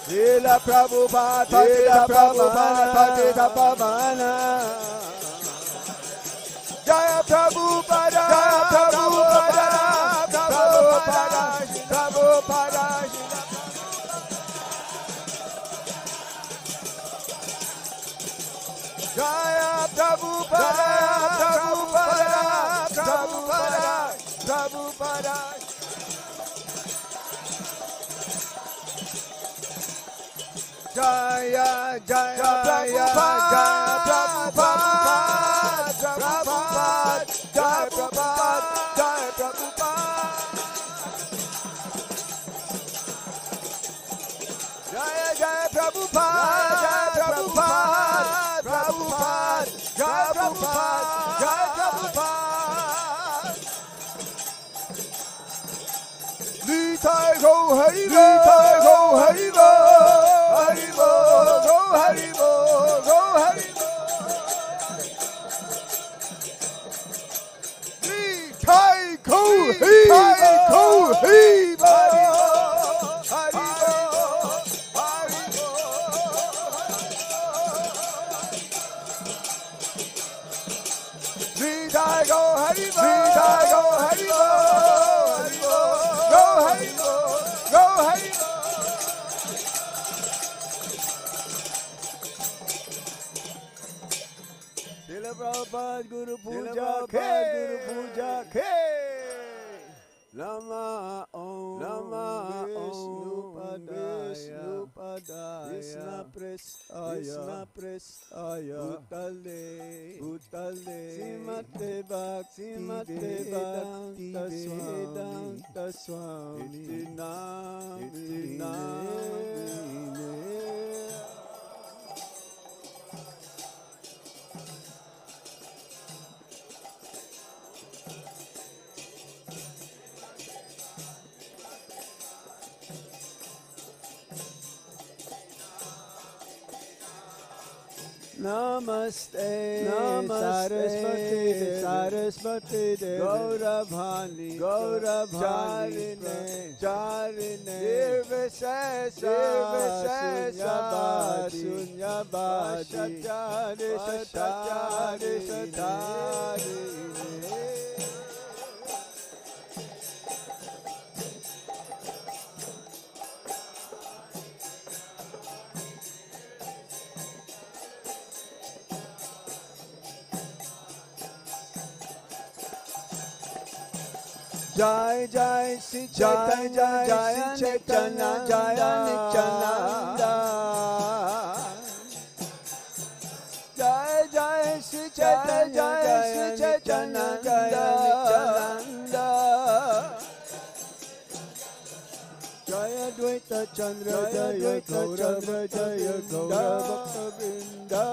Srila Prabhupada, Srila Prabhupada, Patita Pavana. Jaya Prabhupada, Jaya Prabhupada, Prabhupada, Prabhupada. Jaya Prabhupada, Prabhupada, Prabhupada, Prabhupada. Jaya, Jaya, Prabhupada, Prabhupada, Prabhupada, Jaya Prabhupada, Jaya Prabhupada. Jaya, Jaya Prabhupada, Jaya Prabhupada, Prabhupada, Jaya Prabhupada, Jaya Prabhupada. Nitai go Haribo, Nitai go Haribo, Haribo, go Haribo, go Haribo. Nitai go Haribo, Haribo, Haribo, Haribo. Nitai go Haribo, Nitai go Haribo, Haribo, go Haribo, go Haribo. Srila Prabhupada Guru Puja Ke, Guru Puja Ke. Nama Om, Nama Vishnu Padaya, Krishna Prestaya, Bhutale, Bhutale, Simate Bhakti Vedanta Swami, Itinam. Namaste, Namaste, Sarasvati, Gauravani, Gauravani, Jarine, Nirvishesha, Sunyabadi, Satari. Jai Jai Sri Chaitanya, Jai Chaitanya, Jai Nityananda. Jai Jai Sri Chaitanya, Jai Sri Chaitanya, Jai Nityananda. Jaya Dvaita Chandra, Jaya Gaurava, Jaya Gaurava Vrinda.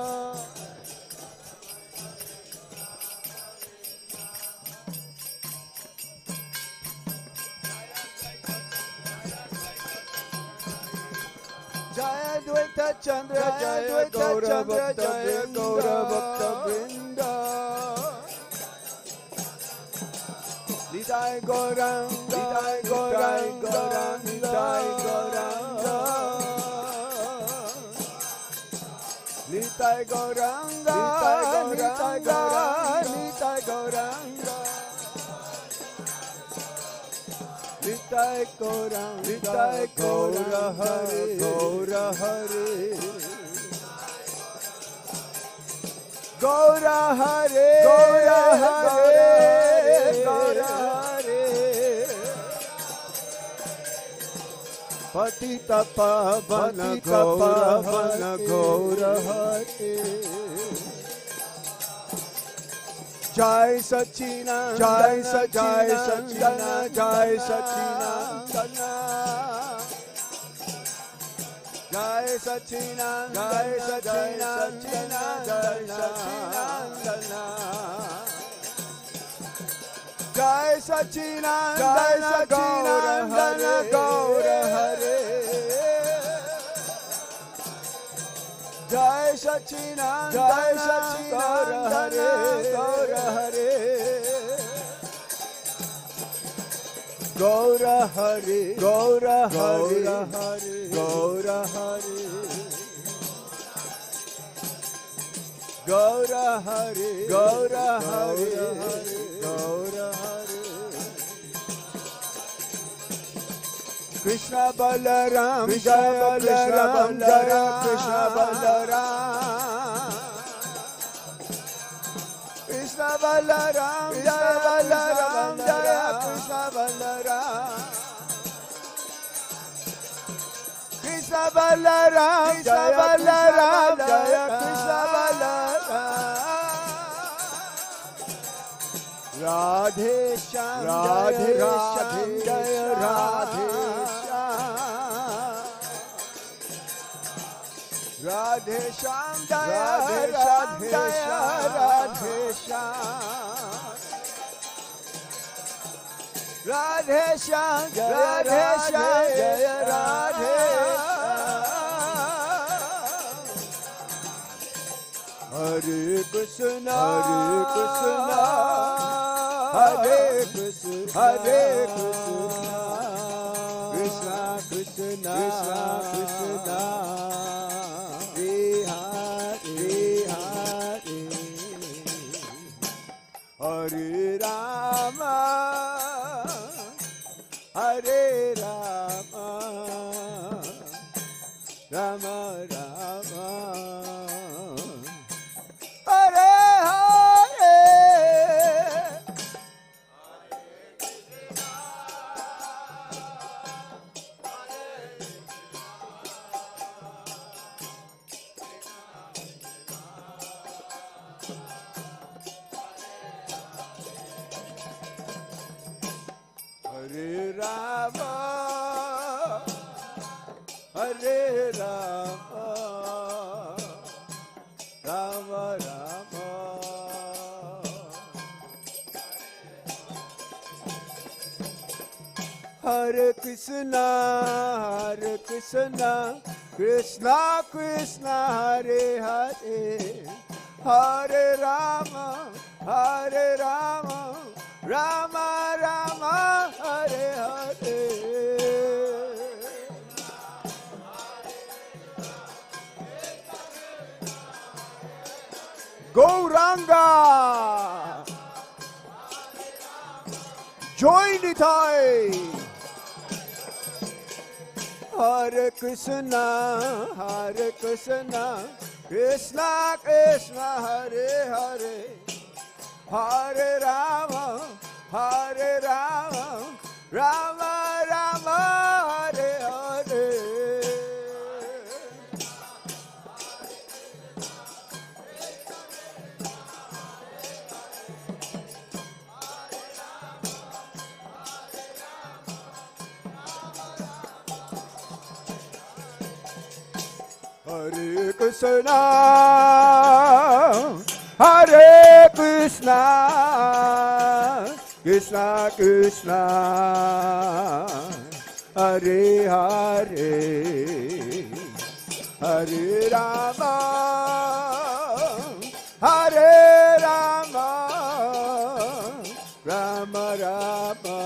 Jaya Dvaita Chandra, Jaya Gaurava, Jaya Gaurava Vrinda. Nitai Gauranga, Nitai Gauranga, Nitai Gauranga. Nitai Gauranga, Nitai Gauranga, Nitai Gauranga. Nitai Gauranga, Nitai Gaura Hare, Gaura Hare. Gaura Hare, Gaura Hare, Gaura Hare. Patita Pavana, Gaura Gaura Hare. Jai Sachinandana, Jai Sachinandana, Jai Sachinandana. Jai Sachinandana, Jai Sachinandana, Jai Sachinandana. Jai Sachinandana, Gaura Hare. Jai Sachinandana, Gaura Hare, Gaura Hare. Gaura Hari, Gaura Hari, Gaura Hari, Gaura Hari, Gaura Hari, Gaura Hari. Krishna Balaram, Jaya Balaram, Jaya Krishna Balaram. Krishna Balaram, Jaya Balaram, Jaya Krishna Balaram. Krishna Balaram, Jaya Balaram, Jaya Krishna Balaram. Radhe Shyam, Radhe Shyam, Jaya Radhe Shyam. Radhe Shyam, Jaya Radhe Shyam, Radhe Shyam. Radhe Shyam, Radhe Shyam, Jaya Radhe Shyam. Hare Krishna, Hare Krishna, Hare Krishna, Hare Krishna, Krishna Krishna, Krishna Krishna, Hare Rama, Hare Rama, Rama Rama, Hare Hare. Hare Rama, Hare Rama, Rama Rama. Hare Krishna, Hare Krishna, Krishna Krishna, Hare Hare, Hare Rama, Hare Rama, Rama Rama, Hare Hare. Gauranga, join the Thai. Hare Krishna, Hare Krishna, Krishna Krishna, Hare Hare, Hare Rama, Hare Rama, Rama Rama, Hare Hare. Hare Krishna, Hare Krishna, Krishna Krishna, Hare Hare, Hare Rama, Hare Rama, Rama Rama,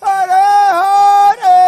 Hare Hare.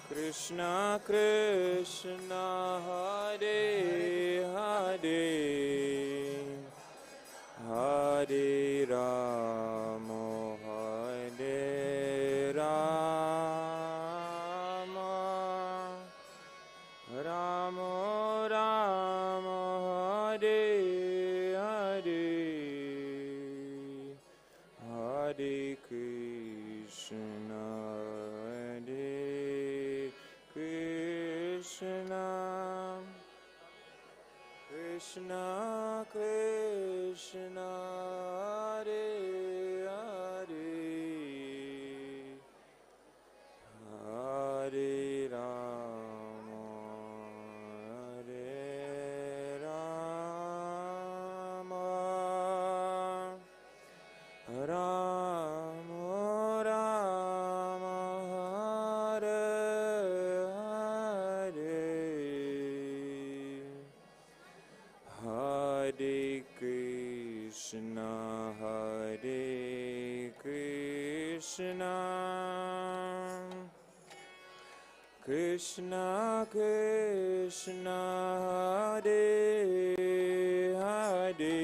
Krishna Krishna Hare Hare Hare Rama Hare Rama Rama Rama Hare Hare Krishna Krishna Hare Hare Hare Rama Rama Rama Hare Hare Hare Krishna Krishna Krishna Hare Hare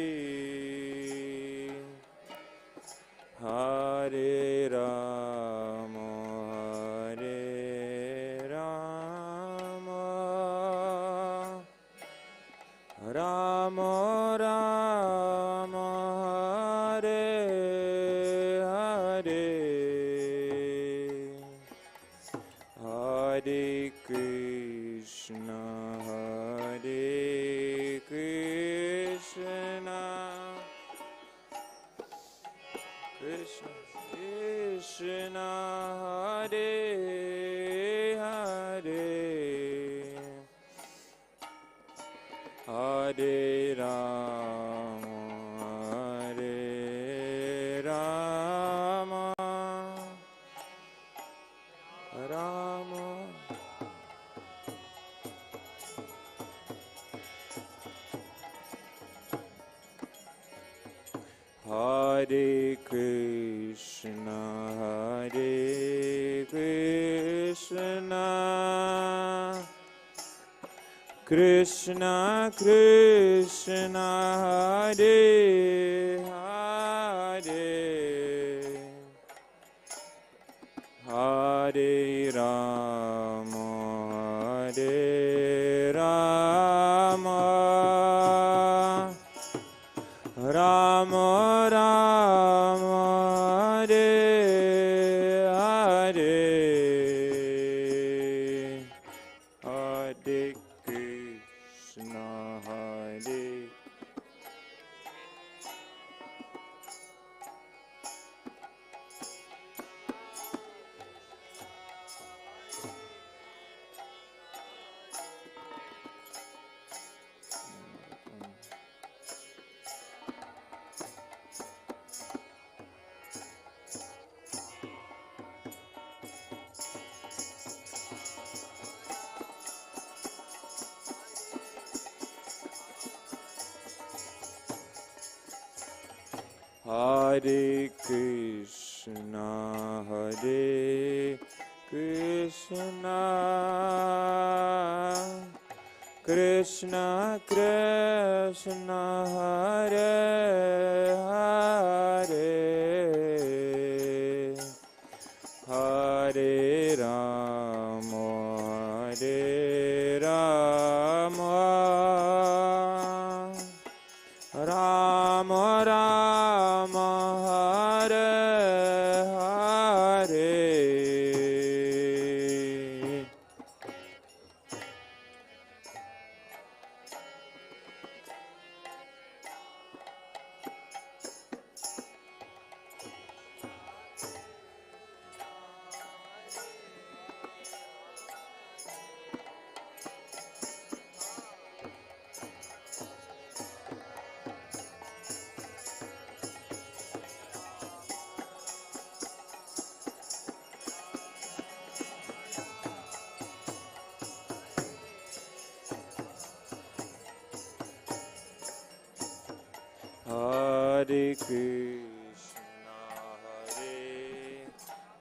Hare Rama Rama Rama Hare Hare Hare Krishna Krishna Krishna Hare Hare Hare Rama Rama Hare Krishna Krishna Krishna Hare Hare Hare Rama Rama Rama Hare Hare Hare Krishna Hare Hare Krishna Krishna Krishna Hare Hare Hare Rama Rama Rama Hare Hare Hare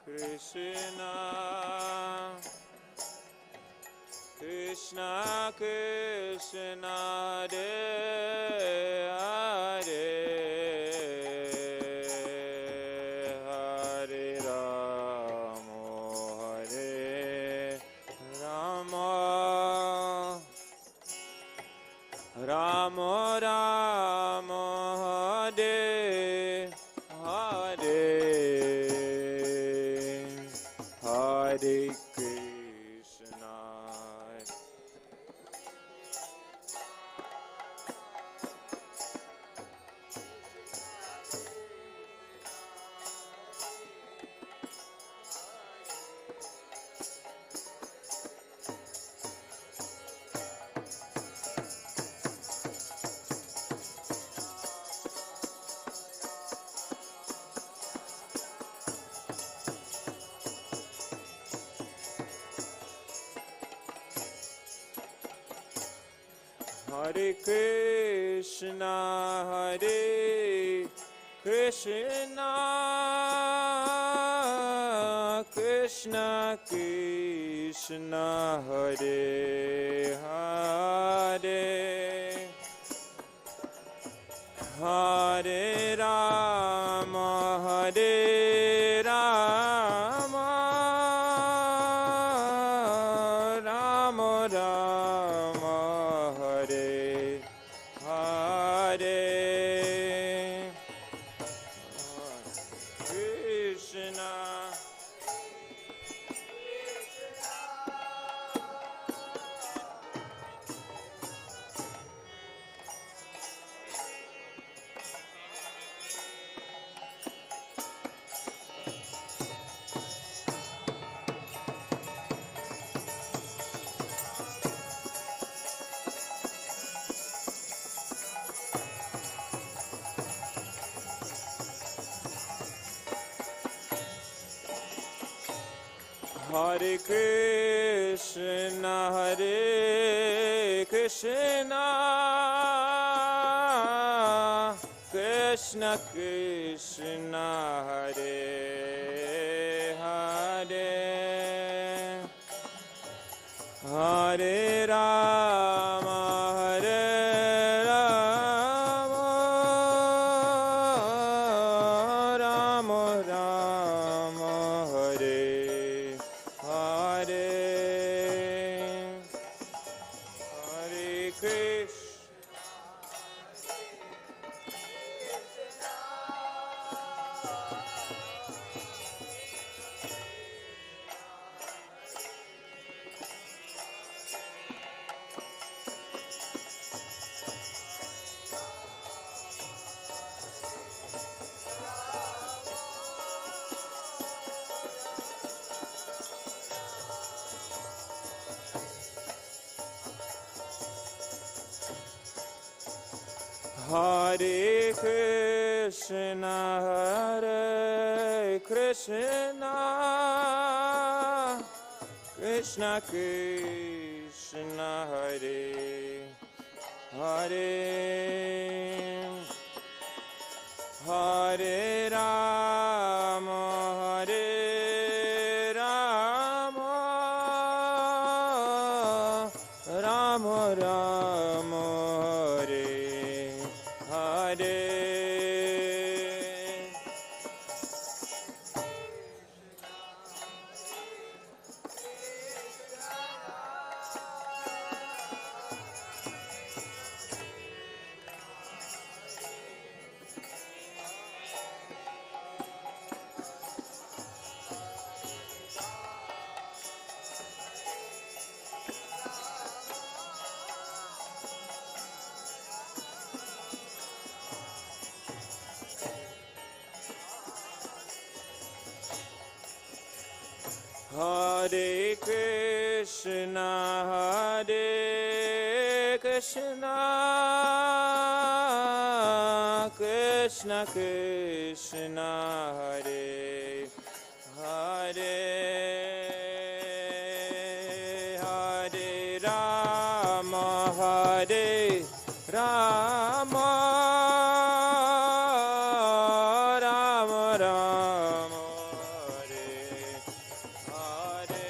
Krishna Krishna Krishna Hare Hare Hare Rama Rama Rama Hare Hare Hare Krishna Hare Krishna, Krishna Krishna, Hare Hare, Hare Rama, Rama Rama, Hare Hare, Krishna. Hare Krishna, Krishna Krishna, Hare Hare, Hare Rama, Rama Rama, Hare Hare, Hare Krishna. Hare Krishna, Krishna Krishna, Hare Hare, Hare Rama, Rama Rama, Hare Hare. Hare Krishna, Krishna Krishna, Hare Hare, Hare Rama, Rama Rama, Hare Hare.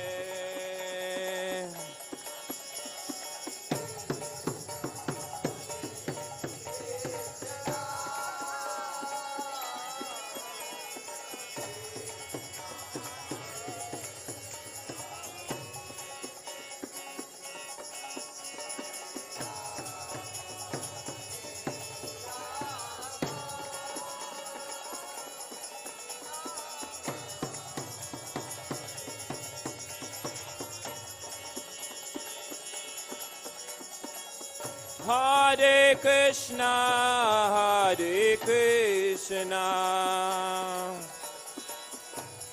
Hare Krishna,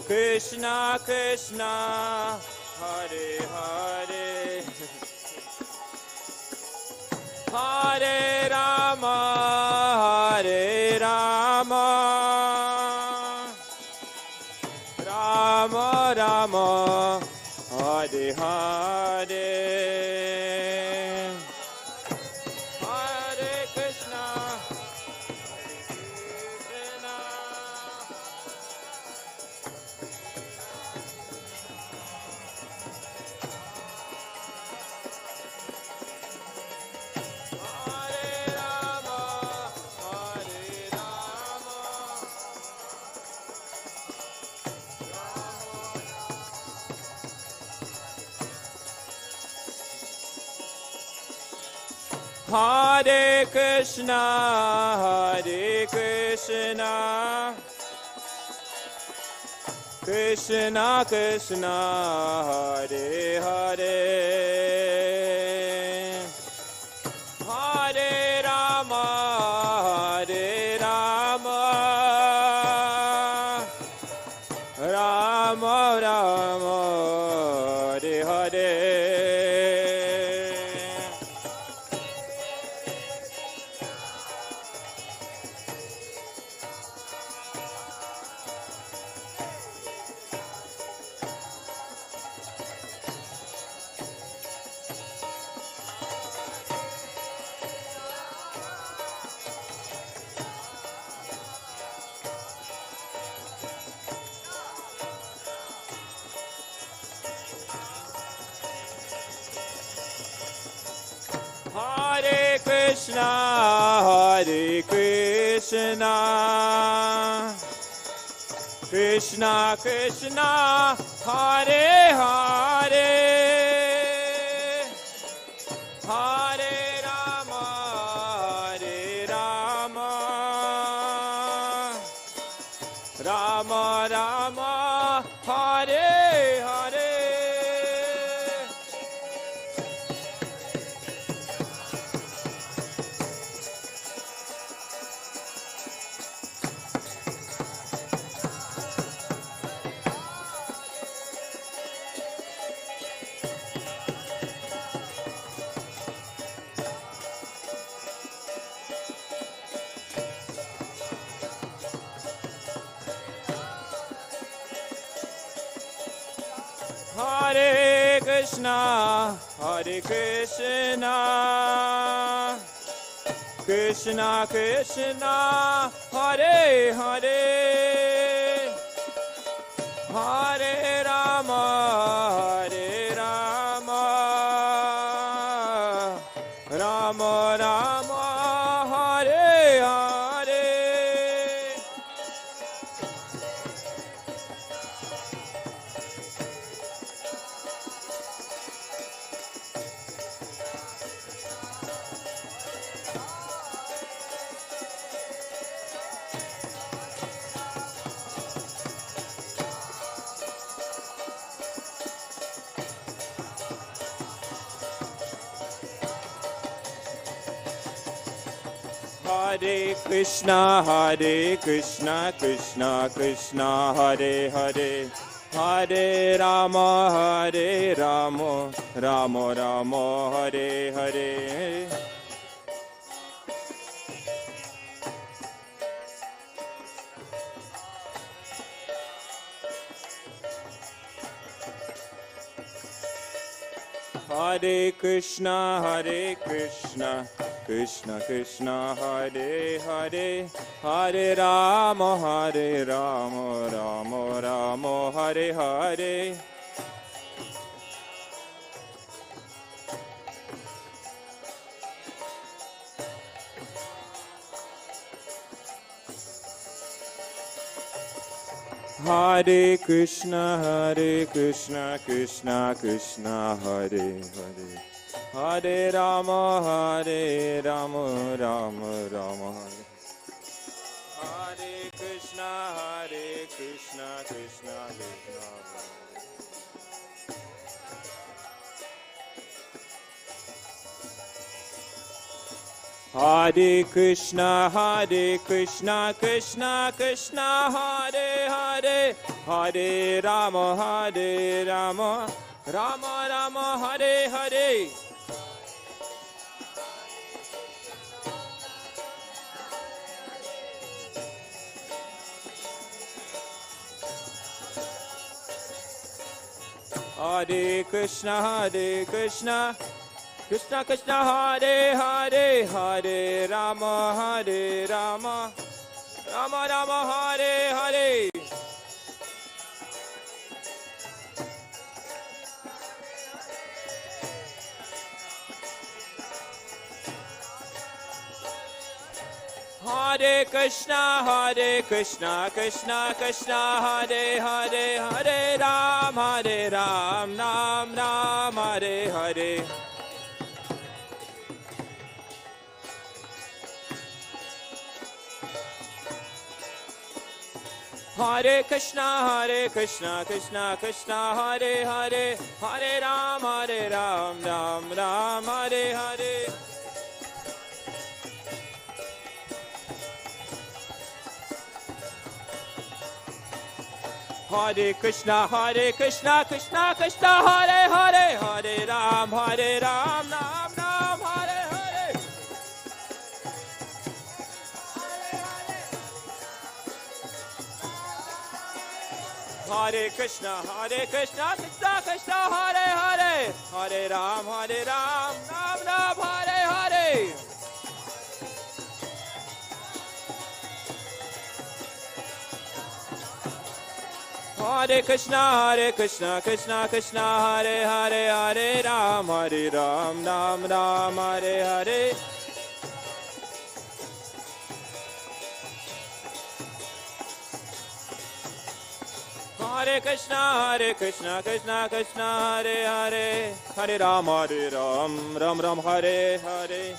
Krishna Krishna, Hare Hare, Hare Rama, Rama Rama, Hare Hare, Hare Krishna, Hare Krishna, Krishna Krishna, Hare Hare, Hare Rama, Hare Rama, Rama Rama, Hare Hare. Hare Krishna, Hare Krishna, Krishna Krishna, Hare Hare, Hare Rama, Hare Rama, Rama Rama, Hare Hare. Hare Krishna, Hare Krishna, Krishna Krishna, Hare Hare, Hare Rama, Hare Rama, Rama Rama, Hare Hare. Hare Krishna, Krishna Krishna, Hare Hare, Hare Rama, Hare Rama, Rama Rama, Hare Hare. Hare Krishna, Krishna Krishna, Hare Hare, Hare Rama, Rama Rama, Hare Hare. Hare Krishna, Krishna Krishna, Hare Hare, Hare Rama, Rama Rama, Hare. Hare Krishna, Krishna Krishna. Hare Krishna, Krishna Krishna, Hare Hare, Hare Rama, Rama Rama, Hare Hare. Hare Krishna, Krishna Krishna, Hare Hare, Hare Rama, Rama Rama, Hare Hare. Hare Krishna, Krishna Krishna, Hare Hare, Hare Ram, Ram Ram, Hare Hare. Hare Krishna, Krishna Krishna, Hare Hare, Hare Ram, Ram Ram, Hare Hare. Hare Krishna, Krishna Krishna, Hare Hare, Hare Ram, Ram Ram, Hare Hare. Hare Krishna, Krishna Krishna, Hare Hare, Hare Ram, Ram Ram, Hare Hare. Hare Krishna, Krishna Krishna, Hare Hare, Hare Ram, Ram Ram, Hare Hare. Hare Krishna, Krishna Krishna, Hare Hare, Hare Ram, Ram Ram, Hare Hare.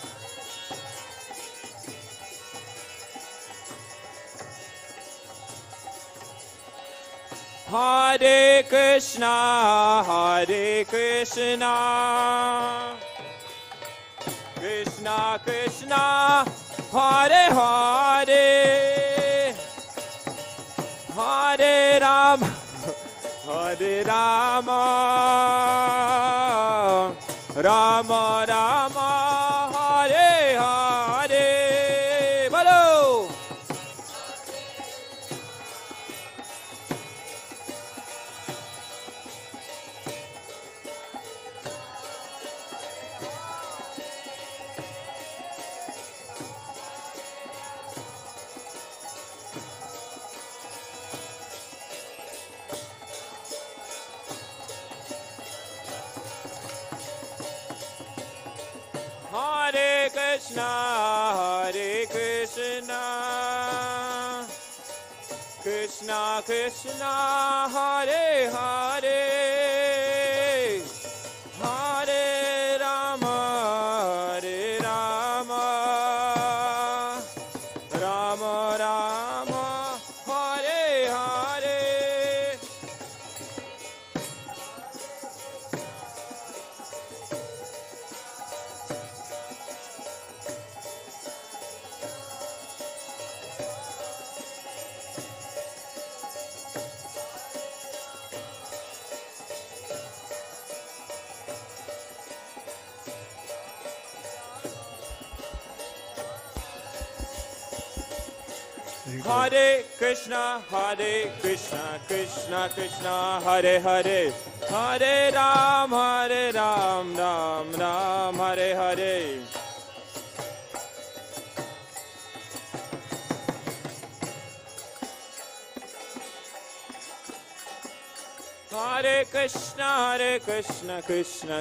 Hare Krishna, Krishna Krishna, Hare Hare, Hare Ram, Rama Rama, Hare Hare. Bolo. Hare Krishna, Krishna Krishna, Hare Hare, Hare Rama, Rama Rama, Hare Hare. Hare Krishna, Krishna Krishna, Hare Hare, Hare Ram, Ram Ram, Hare Hare. Hare Krishna, Krishna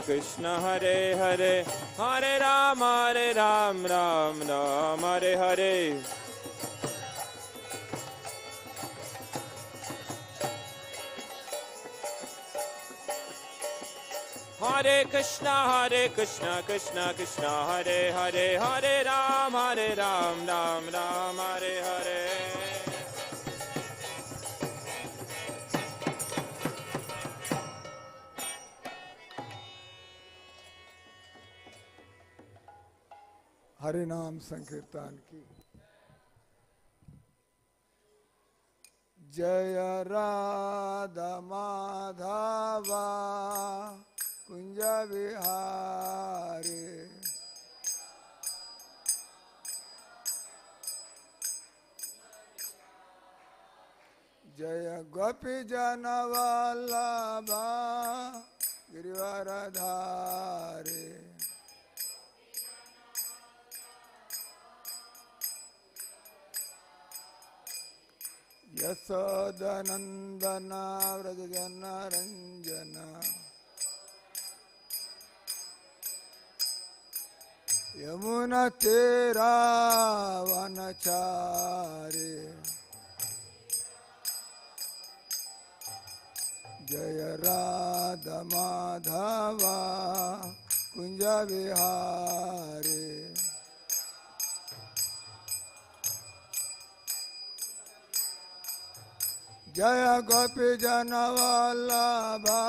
Krishna, Hare Hare, Hare Ram, Ram Ram, Hare Hare. Hare Krishna, Krishna Krishna, Hare Hare, Hare Ram, Ram Ram, Hare Hare. Hari नाम संकीर्तन की जय राधा माधवा कुंज विहारे जय गोपी जन वल्लभा गिरिवरधारे यशोदनंदना व्रजजन रंजना यमुना तेरा वनचारे जय राधा माधवा कुंज विहारे जय गोपी जन वल्लभा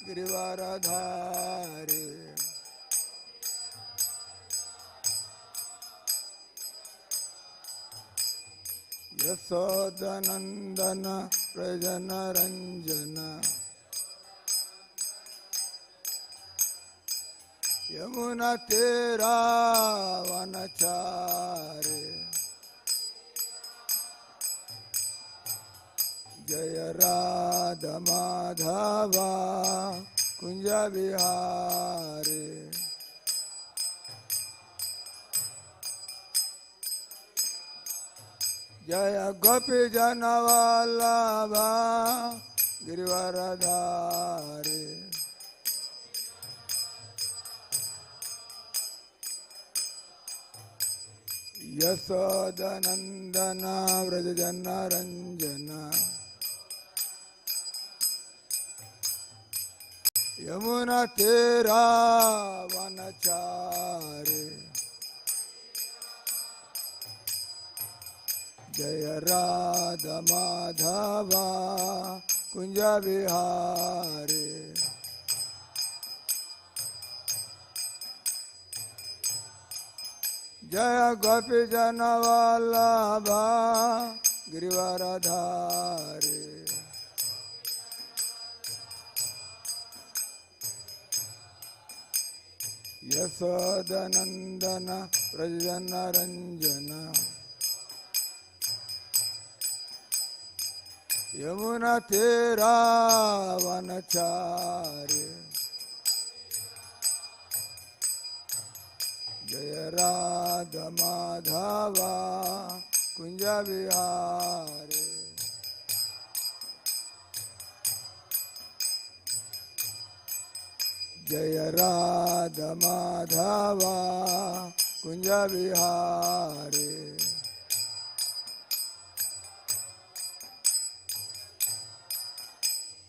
गिरिवरधारी यशोदनंदन प्रजन रंजन यमुना तेरा वनचारे जय राधा माधवा कुंज विहारी जय गोपी जन वल्लभा गिरिवरधारी यशोदनंदन व्रजजन रंजन यमुना तेरा वनचारे जय राधा माधवा कुंज विहारी जय गोपी जन वल्लभा गिरिवरधारी यशोदनंदन व्रजजन रंजन यमुना तेरा वनचारे जय राधा माधवा कुंज विहारी जय राधा माधवा कुंज विहारी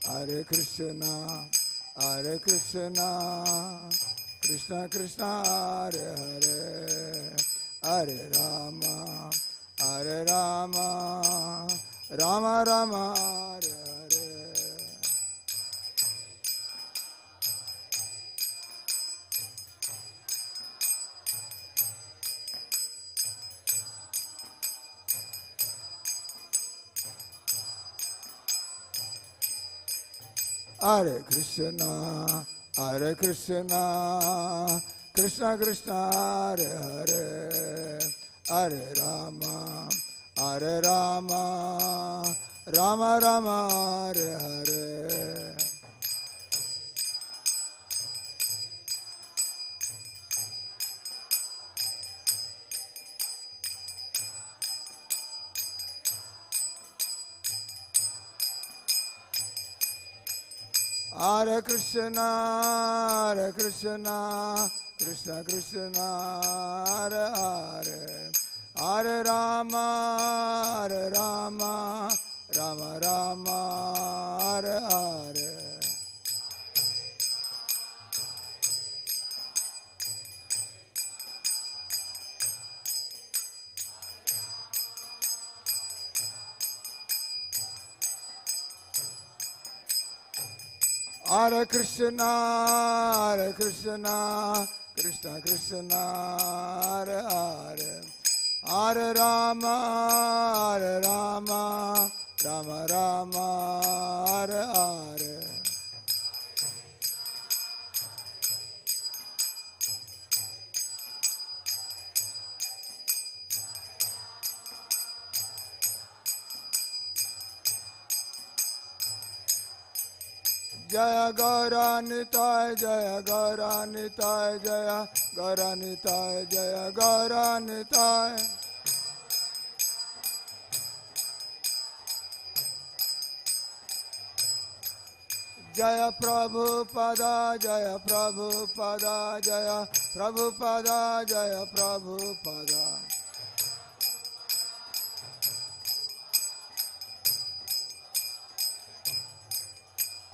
हरे कृष्णा कृष्ण कृष्ण हरे हरे हरे राम राम राम हरे हरे हरे कृष्ण कृष्ण कृष्ण हरे हरे हरे राम राम राम हरे हरे हरे कृष्ण कृष्ण कृष्ण हरे हरे हरे राम राम राम हरे हरे हरे कृष्ण कृष्ण कृष्ण हरे हरे हरे राम राम राम हरे हरे जय गौरानिताय जय गौरानिताय जय गौरानिताय जय गौरानिताय जय प्रभुपदा जय प्रभुपदा जय प्रभुपदा जय प्रभुपदा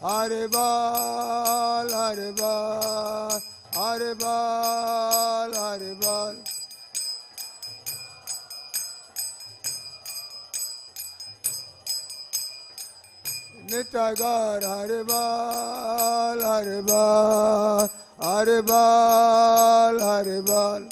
हरे बाल हरे बाल हरे बाल हरे बाल Nitya Gaur Hari Bol, Hari Bol, Hari Bol, Hari Bol.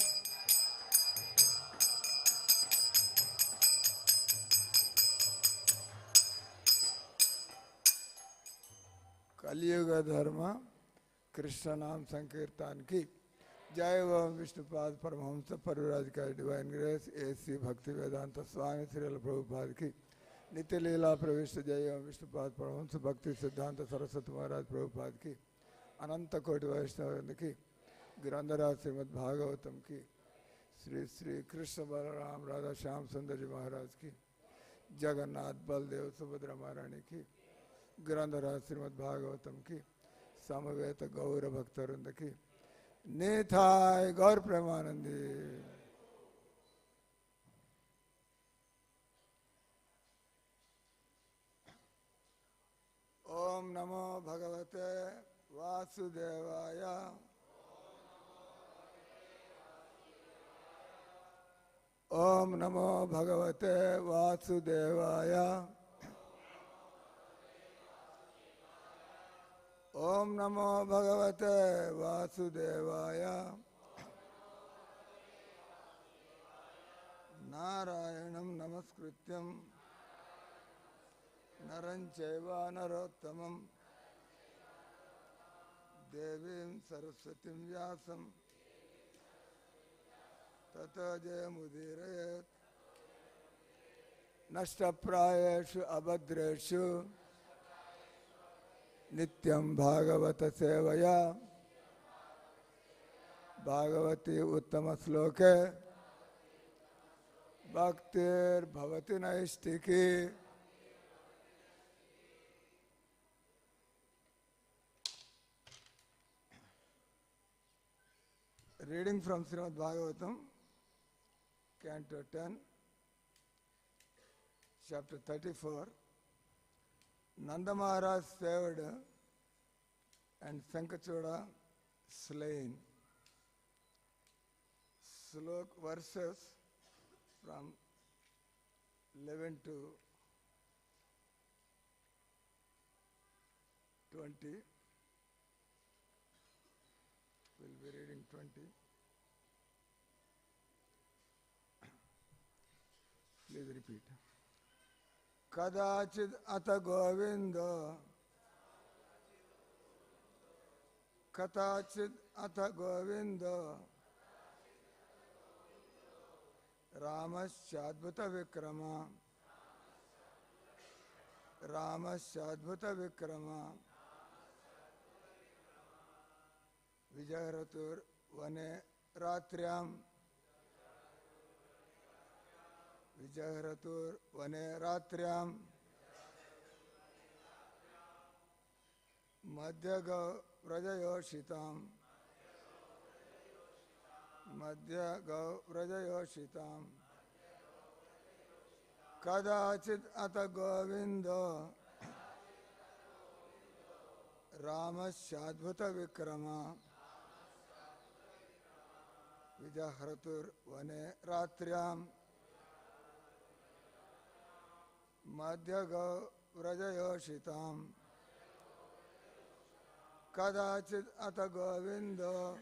कलियुग धर्म कृष्ण नाम संकीर्तन की जय ओम विष्णुपाद परमहंस परिव्राज का डिवाइन ग्रेस एसी भक्ति वेदांत स्वामी श्रील प्रभुपाद की नित्य लीला प्रविष्ट जय ओम विष्णुपाद परमहंस भक्ति सिद्धांत सरस्वती महाराज प्रभुपाद की अनंत कोटि वैष्णव की गिरंधराज श्रीमद् भागवतम की श्री श्री कृष्ण बलराम राधा श्याम सुंदर जी महाराज की जगन्नाथ बलदेव सुभद्रा महारानी की गिरंधराज श्रीमद् भागवतम की समवेत गौर भक्तवृंद की नेथाय गौर प्रेमानंदी। ओम नमो भगवते वासुदेवाय। ओम नमो भगवते वासुदेवाय। ओम नमो भगवते वासुदेवाय। नारायणं नमस्कृत्यं नरं चैव नरोत्तमं देवीं सरस्वतीं व्यासं ततो जयमुदीरयेत्। नष्टप्रायेषु अभद्रेषु नित्यं भागवत सेवया भागवती उत्तम श्लोके भक्तिर्भवति नैष्टिकी। Reading from Srimad Bhagavatam, Canto 10, Chapter 34. Nanda Maharaj saved and Sankachoda slain. Slok verses from 11 to 20. We'll be reading 20. Please repeat. Kadachid ata govindo, Katachid ata govindo, Ramasyadbhuta vikrama, Ramasyadbhuta vikrama, Vijayaratur vane ratriam, Vijayaratur vane ratriam, Madhyaga vrajayoshitam, Madhyaga vrajayoshitam, Kadachit ata govindo, Ramasyadbhuta vikrama, Vijayaratur vane ratriam, Madhyaga vrajayoshitam, Kadachit ata govindo,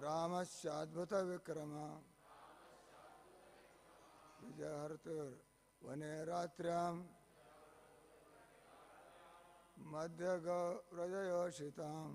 Ramasyadbhuta vikrama, Vijayaratur vane ratriam, Madhyaga vrajayoshitam.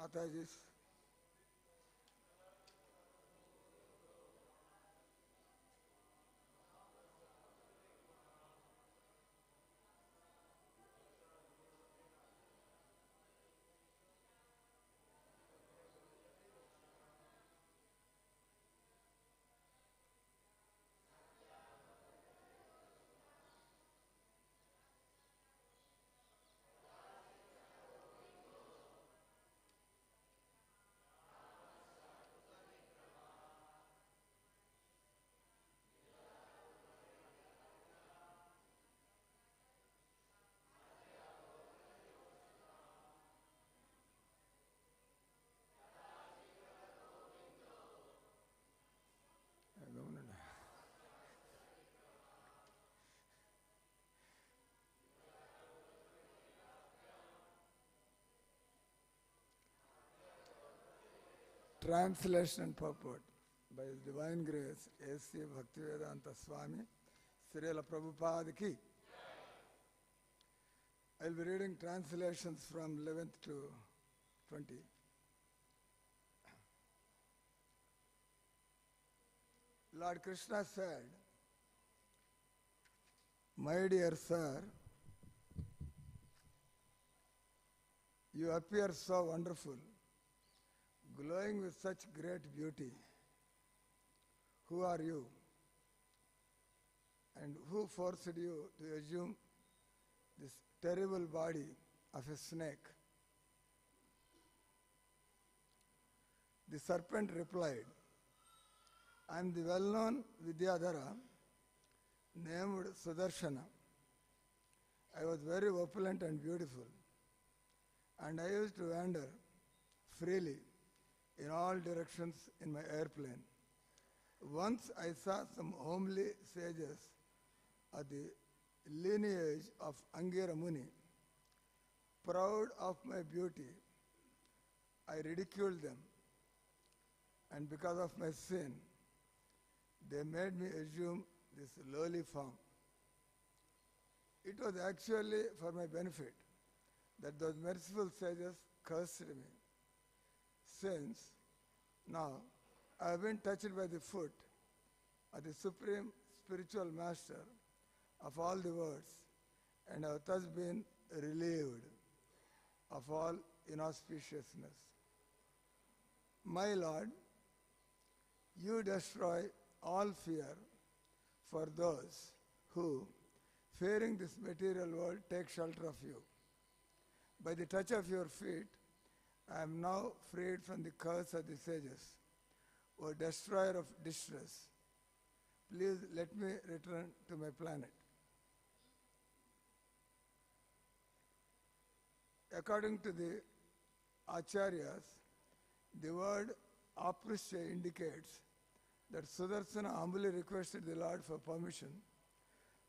Mataji's. Translation and purport by His Divine Grace, A.C. Bhaktivedanta Swami, Srila Prabhupada ki. I will be reading translations from 11th to 20. Lord Krishna said, "My dear sir, you appear so wonderful, glowing with such great beauty. Who are you? And who forced you to assume this terrible body of a snake?" The serpent replied, "I am the well-known Vidyadhara named Sudarshana. I was very opulent and beautiful, and I used to wander freely in all directions in my airplane. Once I saw some homely sages of the lineage of Angira Muni. Proud of my beauty, I ridiculed them, and because of my sin, they made me assume this lowly form. It was actually for my benefit that those merciful sages cursed me. Since now I have been touched by the foot of the Supreme Spiritual Master of all the worlds, and have thus been relieved of all inauspiciousness. My Lord, you destroy all fear for those who, fearing this material world, take shelter of you. By the touch of your feet, I am now freed from the curse of the sages, O destroyer of distress. Please let me return to my planet." According to the Acharyas, the word aprisya indicates that Sudarsana humbly requested the Lord for permission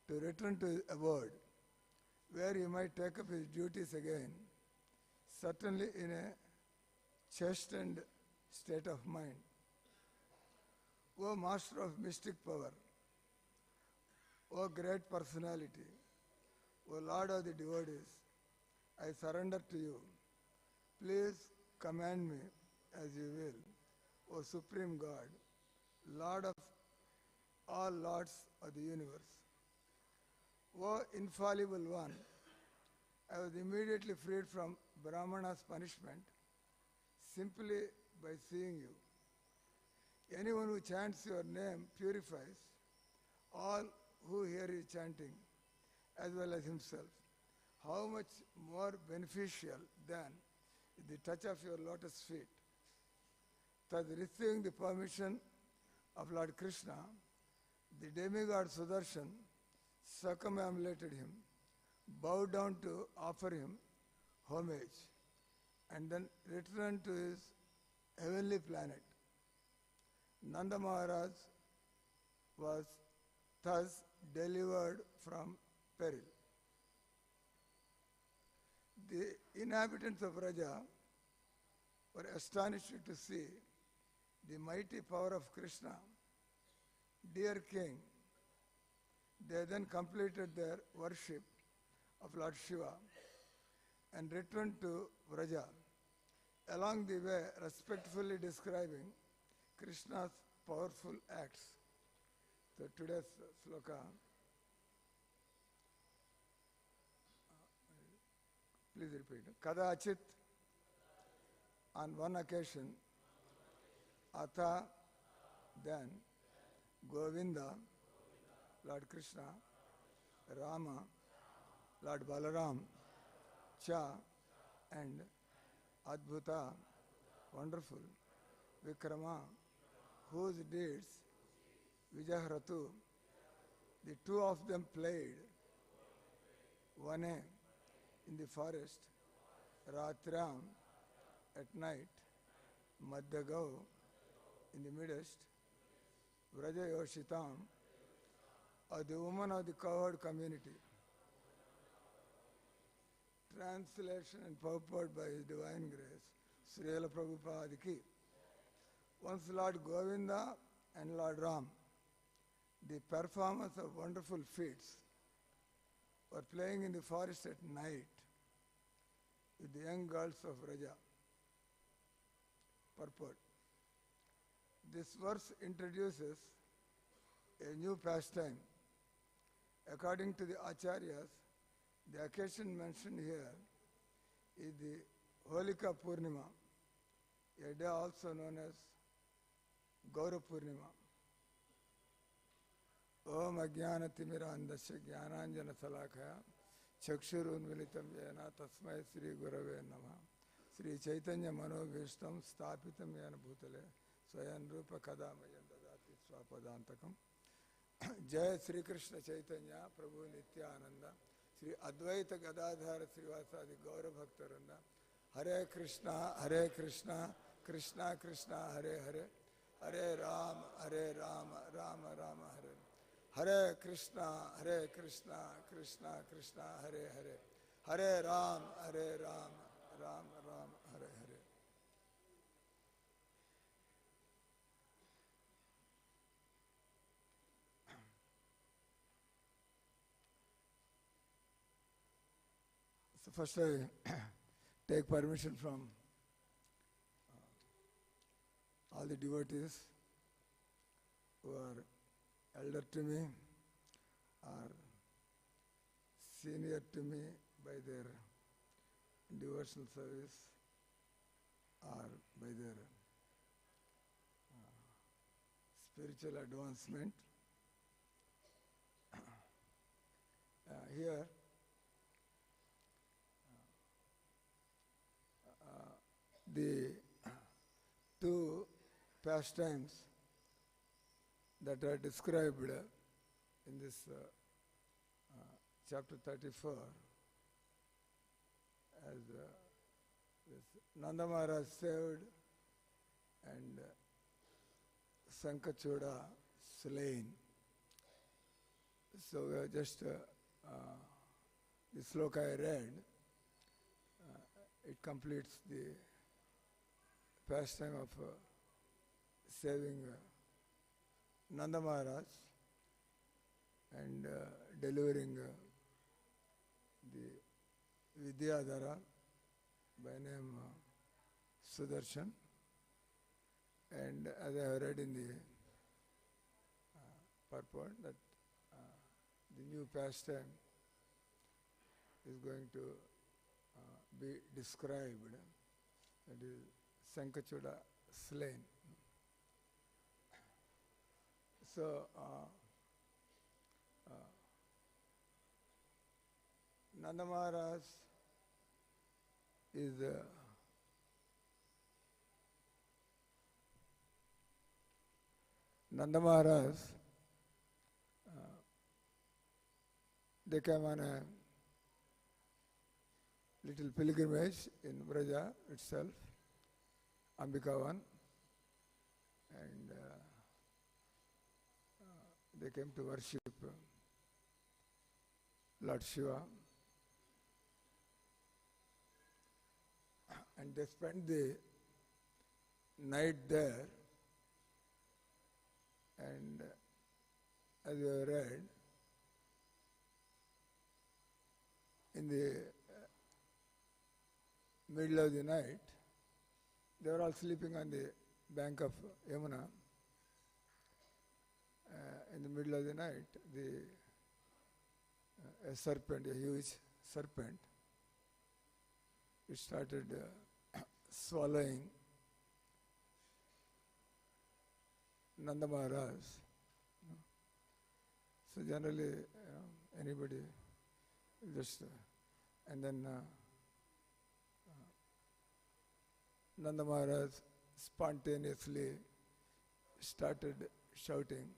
to return to his abode, where he might take up his duties again, certainly in a chastened state of mind. O Master of mystic power, O great personality, O Lord of the devotees, I surrender to you. Please command me as you will, O Supreme God, Lord of all lords of the universe. O infallible one, I was immediately freed from Brahmana's punishment simply by seeing you. Anyone who chants your name purifies all who hear you chanting, as well as himself. How much more beneficial than the touch of your lotus feet. Thus, receiving the permission of Lord Krishna, the demigod Sudarshan circumambulated him, bowed down to offer him homage, and then returned to his heavenly planet. Nanda Maharaj was thus delivered from peril. The inhabitants of Raja were astonished to see the mighty power of Krishna. Dear King, they then completed their worship of Lord Shiva and returned to Vraja. along the way respectfully describing Krishna's powerful acts. So today's sloka, please repeat. Kadachit, on one occasion, Atha, then, Govinda, Lord Krishna, Rama, Lord Balaram, Cha, and Adbhuta, wonderful, Vikrama, whose deeds, Vijahratu, the two of them played, Vane, in the forest, Ratram, at night, Madhyagau, in the midst, Vrajayoshitam, or the woman of the cowherd community. Translation and purport by His Divine Grace, Srila Prabhupada Ki. Once Lord Govinda and Lord Ram, the performance of wonderful feats, were playing in the forest at night with the young girls of Raja. Purport. This verse introduces a new pastime. According to the Acharyas, the occasion mentioned here is the Holika Purnima, a day also known as Gaura Purnima. Om Ajnana Timirandasya Jnananjana Salakaya Chakshurunmilitam Yena Tasmai Sri Gurave Namah Sri Chaitanya Manobhishtam Stapitam Yana Bhutale Swayan Rupa Kadamayan Dadati Swapadantakam. Jai Sri Krishna Chaitanya Prabhu Nityananda Sri Advaita Gadadhara Srivasadi Gaura Bhaktaranda Hare Krishna, Krishna Krishna, Hare Hare, Hare Rama, Rama Rama, Hare Hare Krishna, Krishna Krishna, Hare Hare, Hare Rama, Rama Rama, Hare Hare. So first I take permission from all the devotees who are elder to me or senior to me by their devotional service or by their spiritual advancement. Here, the two pastimes that are described in this chapter 34 as this Nanda Maharaj saved and Sankachuda slain. So just the sloka I read, it completes the pastime of saving Nanda Maharaj and delivering the Vidyadhara by name Sudarshan. And as I have read in the purport that the new pastime is going to be described, that is Sankachuda slain. So, Nanda Maharaj is they came on a little pilgrimage in Braja itself, Ambikavan, and they came to worship Lord Shiva, and they spent the night there, and as we have read, in the middle of the night, They were all sleeping on the bank of Yamuna. In the middle of the night, a serpent, a huge serpent, it started swallowing Nanda Maharaj. So generally, anybody just, and then Nanda Maharaj spontaneously started shouting.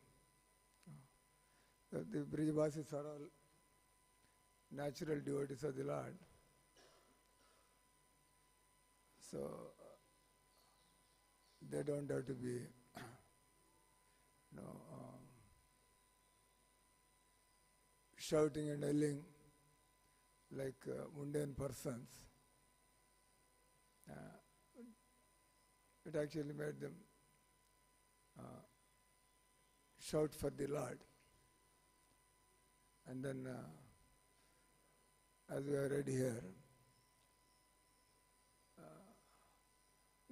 The Brijabasis are all natural devotees of the Lord. So they don't have to be, shouting and yelling like mundane persons. It actually made them shout for the Lord. And then, as we are read here,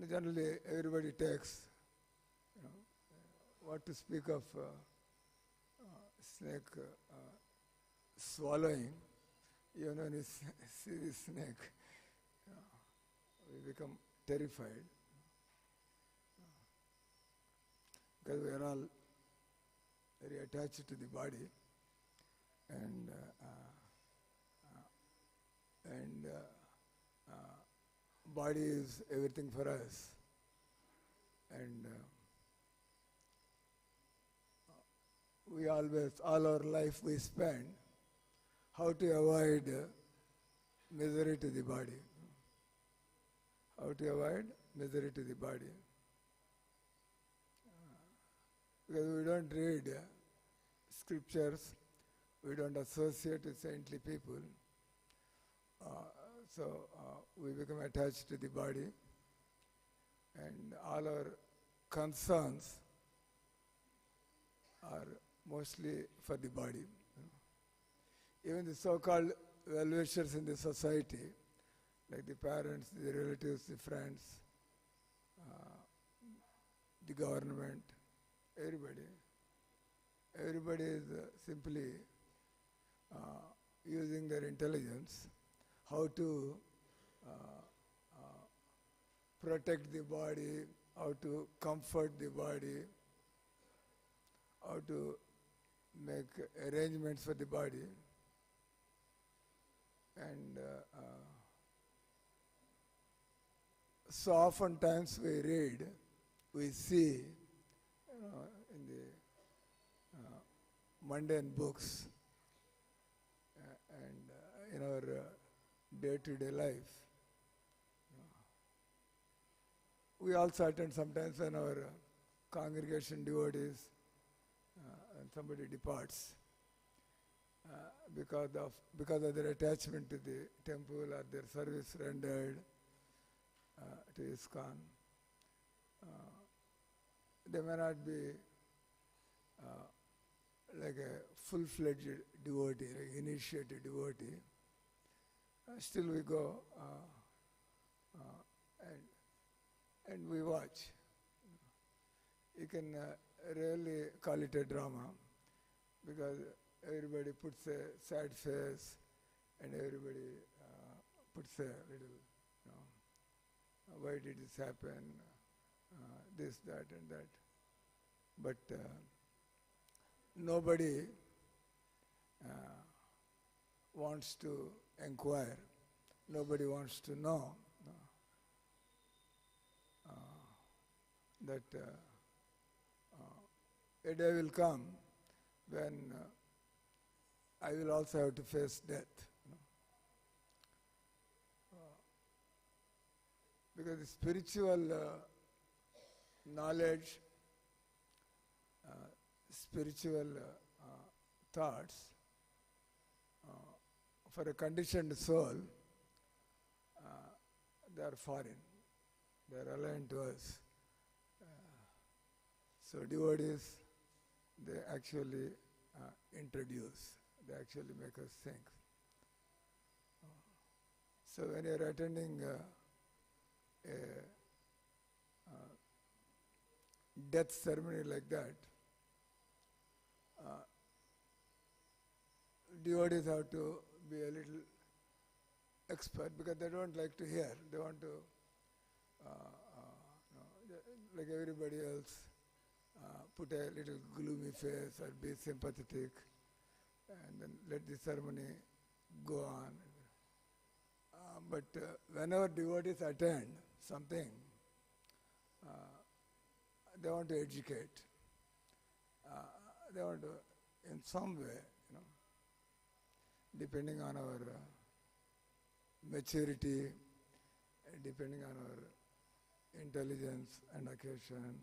generally everybody takes, what to speak of snake swallowing. Even when you see the snake, we become terrified. Because we are all very attached to the body, and body is everything for us, and we always, all our life we spend how to avoid misery to the body. How to avoid misery to the body. Because we don't read scriptures, we don't associate with saintly people, so we become attached to the body, and all our concerns are mostly for the body. Even the so-called well-wishers in the society, like the parents, the relatives, the friends, the government, everybody is simply using their intelligence how to protect the body, how to comfort the body, how to make arrangements for the body. And so oftentimes we read, we see, in the mundane books and in our day-to-day life. We also attend sometimes when our congregation devotees and somebody departs because of their attachment to the temple or their service rendered to ISKCON. They may not be like a full-fledged devotee, like initiated devotee. Still we go and we watch. You can really call it a drama because everybody puts a sad face and everybody puts a little, why did this happen, this, that, and that. But nobody wants to inquire. Nobody wants to know that a day will come when I will also have to face death. Because the spiritual knowledge, spiritual thoughts, for a conditioned soul, they are foreign. They are aligned to us. So devotees, they actually introduce, they actually make us think. So when you are attending death ceremony like that, devotees have to be a little expert because they don't like to hear. They want to, like everybody else, put a little gloomy face or be sympathetic and then let the ceremony go on. But whenever devotees attend something, they want to educate. They want to, in some way, depending on our maturity, depending on our intelligence and occasion,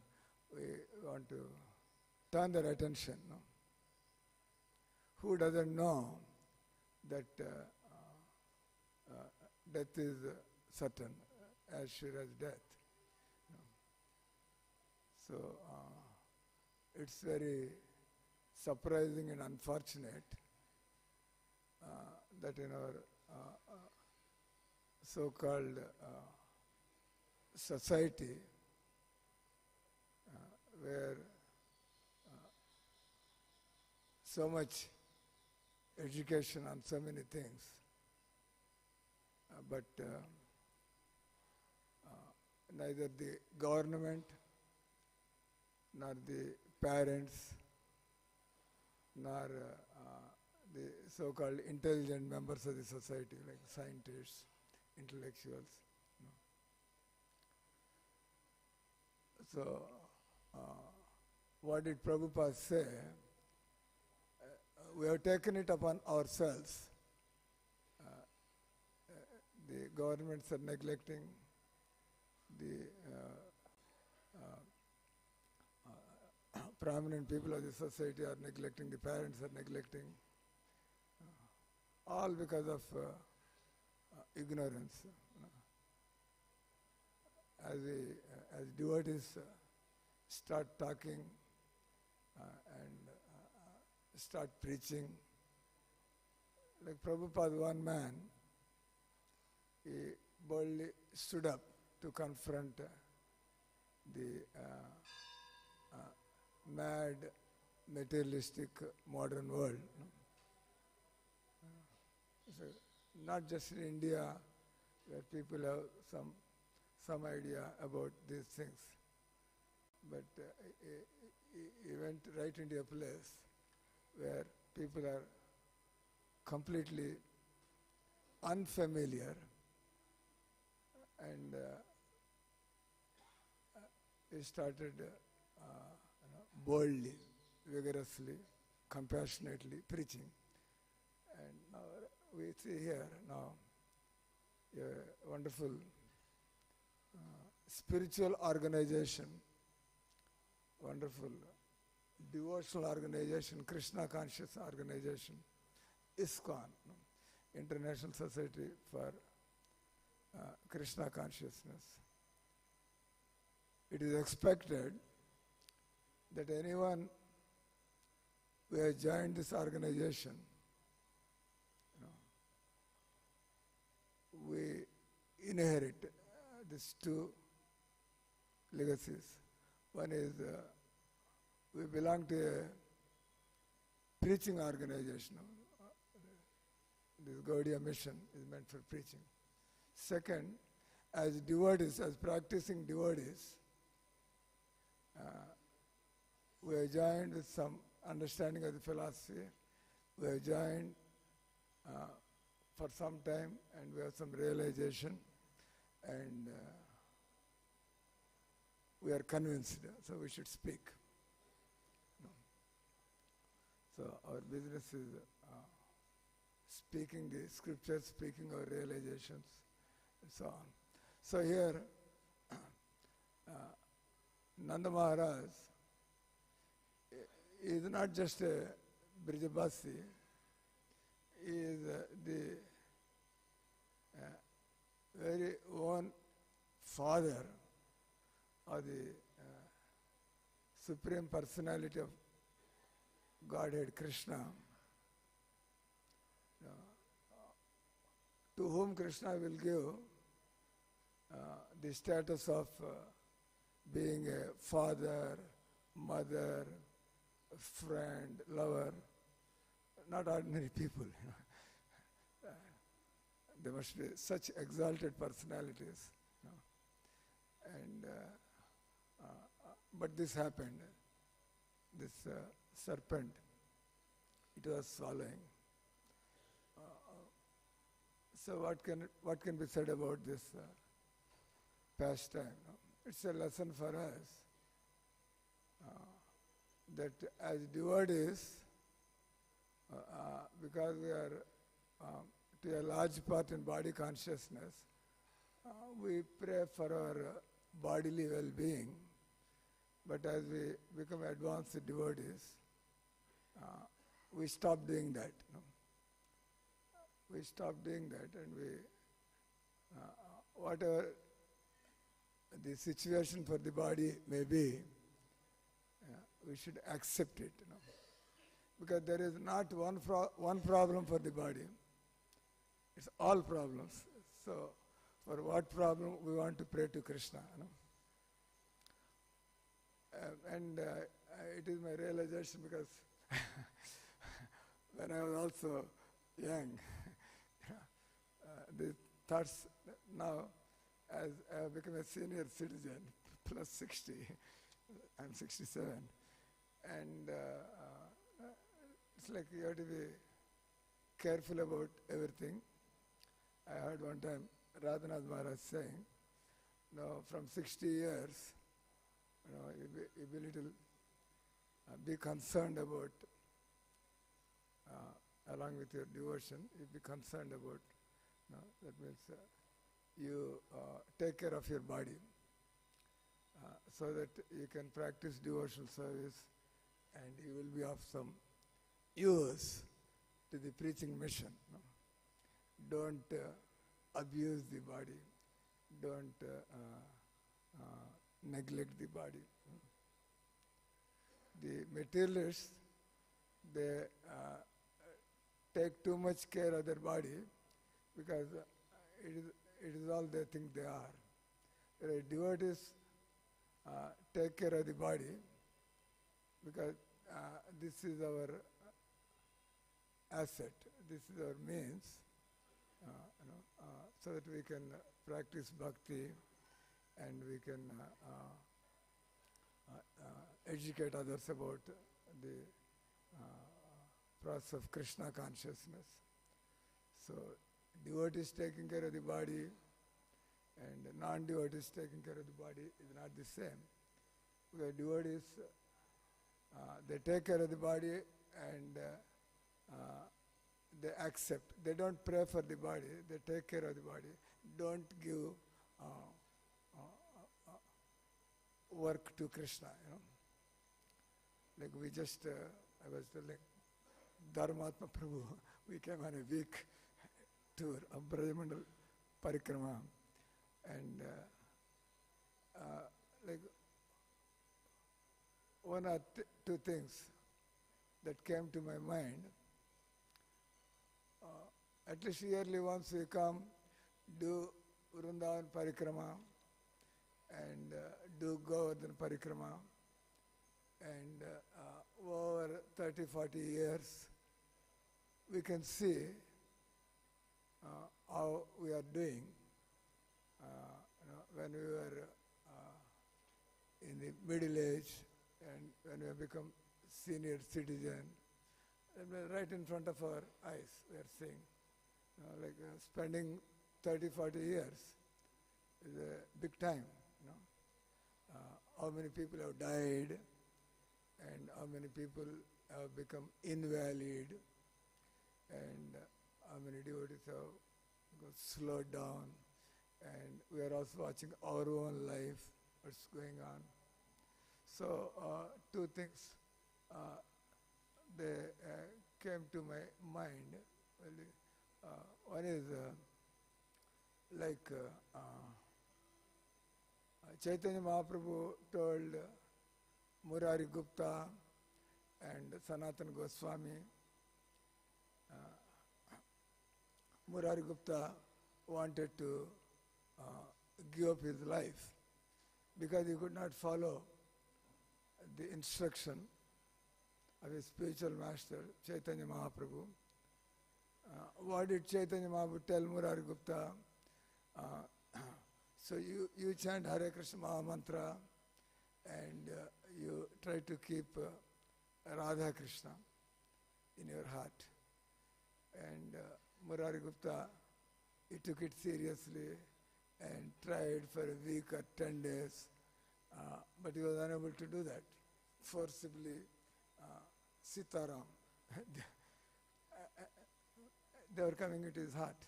we want to turn their attention. No? Who doesn't know that death is certain, as sure as death? So it's very surprising and unfortunate that in our so-called society, where so much education on so many things, but neither the government nor the parents nor the so-called intelligent members of the society, like scientists, intellectuals. So, what did Prabhupada say? We have taken it upon ourselves. The governments are neglecting, the prominent people of the society are neglecting, the parents are neglecting, all because of ignorance. As devotees start talking and start preaching, like Prabhupada, one man, he boldly stood up to confront the mad, materialistic, modern world. So not just in India, where people have some idea about these things, but he went right into a place where people are completely unfamiliar, and he started boldly, vigorously, compassionately preaching. And now we see here now a wonderful spiritual organization, wonderful devotional organization, Krishna conscious organization, ISKCON, International Society for Krishna Consciousness. It is expected that anyone who has joined this organization, we inherit these two legacies. One is we belong to a preaching organization. This Gaudiya mission is meant for preaching. Second, as devotees, as practicing devotees, we have joined with some understanding of the philosophy. We have joined for some time, and we have some realization, and we are convinced, so we should speak. So our business is speaking the scriptures, speaking our realizations, and so on. So here, Nanda Maharaj is not just a Brijabasi, he is the very own father of the Supreme Personality of Godhead, Krishna, to whom Krishna will give the status of being a father, mother, friend, lover, not ordinary people. There must be such exalted personalities. And but this happened. This serpent, it was swallowing. So what can be said about this pastime? It's a lesson for us that as devotees, because we are to a large part in body consciousness, we pray for our bodily well-being, but as we become advanced devotees, we stop doing that. We stop doing that, and we, whatever the situation for the body may be, we should accept it. Because there is not one problem for the body. It's all problems. So, for what problem we want to pray to Krishna. And it is my realization because when I was also young, the thoughts now, as I have become a senior citizen, plus 60, I'm 67, and it's like you have to be careful about everything. I heard one time Radhanath Maharaj saying, from 60 years, you be little, be concerned about, along with your devotion, you be concerned about, that means you take care of your body so that you can practice devotional service and you will be of some use to the preaching mission. Don't abuse the body. Don't neglect the body. The materialists, they take too much care of their body because it is all they think they are. Whereas devotees take care of the body because this is our asset, this is our means, so that we can practice bhakti and we can educate others about the process of Krishna consciousness. So devotees taking care of the body and non-devotees taking care of the body is not the same. Because devotees, they take care of the body and they accept. They don't pray for the body, they take care of the body. Don't give work to Krishna, Like we just, I was telling Dharmatma Prabhu, we came on a week tour of Brajamandal Parikrama, and like one or two things that came to my mind. At least yearly once we come, do Vrindavan Parikrama and do Govardhan Parikrama, and over 30-40 years we can see how we are doing. When we were in the middle age and when we have become senior citizen, right in front of our eyes we are seeing. Spending 30-40 years is a big time. How many people have died and how many people have become invalid and how many devotees have slowed down, and we are also watching our own life, what's going on. So two things they came to my mind. One is Chaitanya Mahaprabhu told Murari Gupta and Sanatana Goswami. Murari Gupta wanted to give up his life because he could not follow the instruction of his spiritual master, Chaitanya Mahaprabhu. What did Chaitanya Mahaprabhu tell Murari Gupta? So you chant Hare Krishna Maha Mantra and you try to keep Radha Krishna in your heart. And Murari Gupta, he took it seriously and tried for a week or 10 days, but he was unable to do that. Forcibly, Sitaram, they were coming into his heart.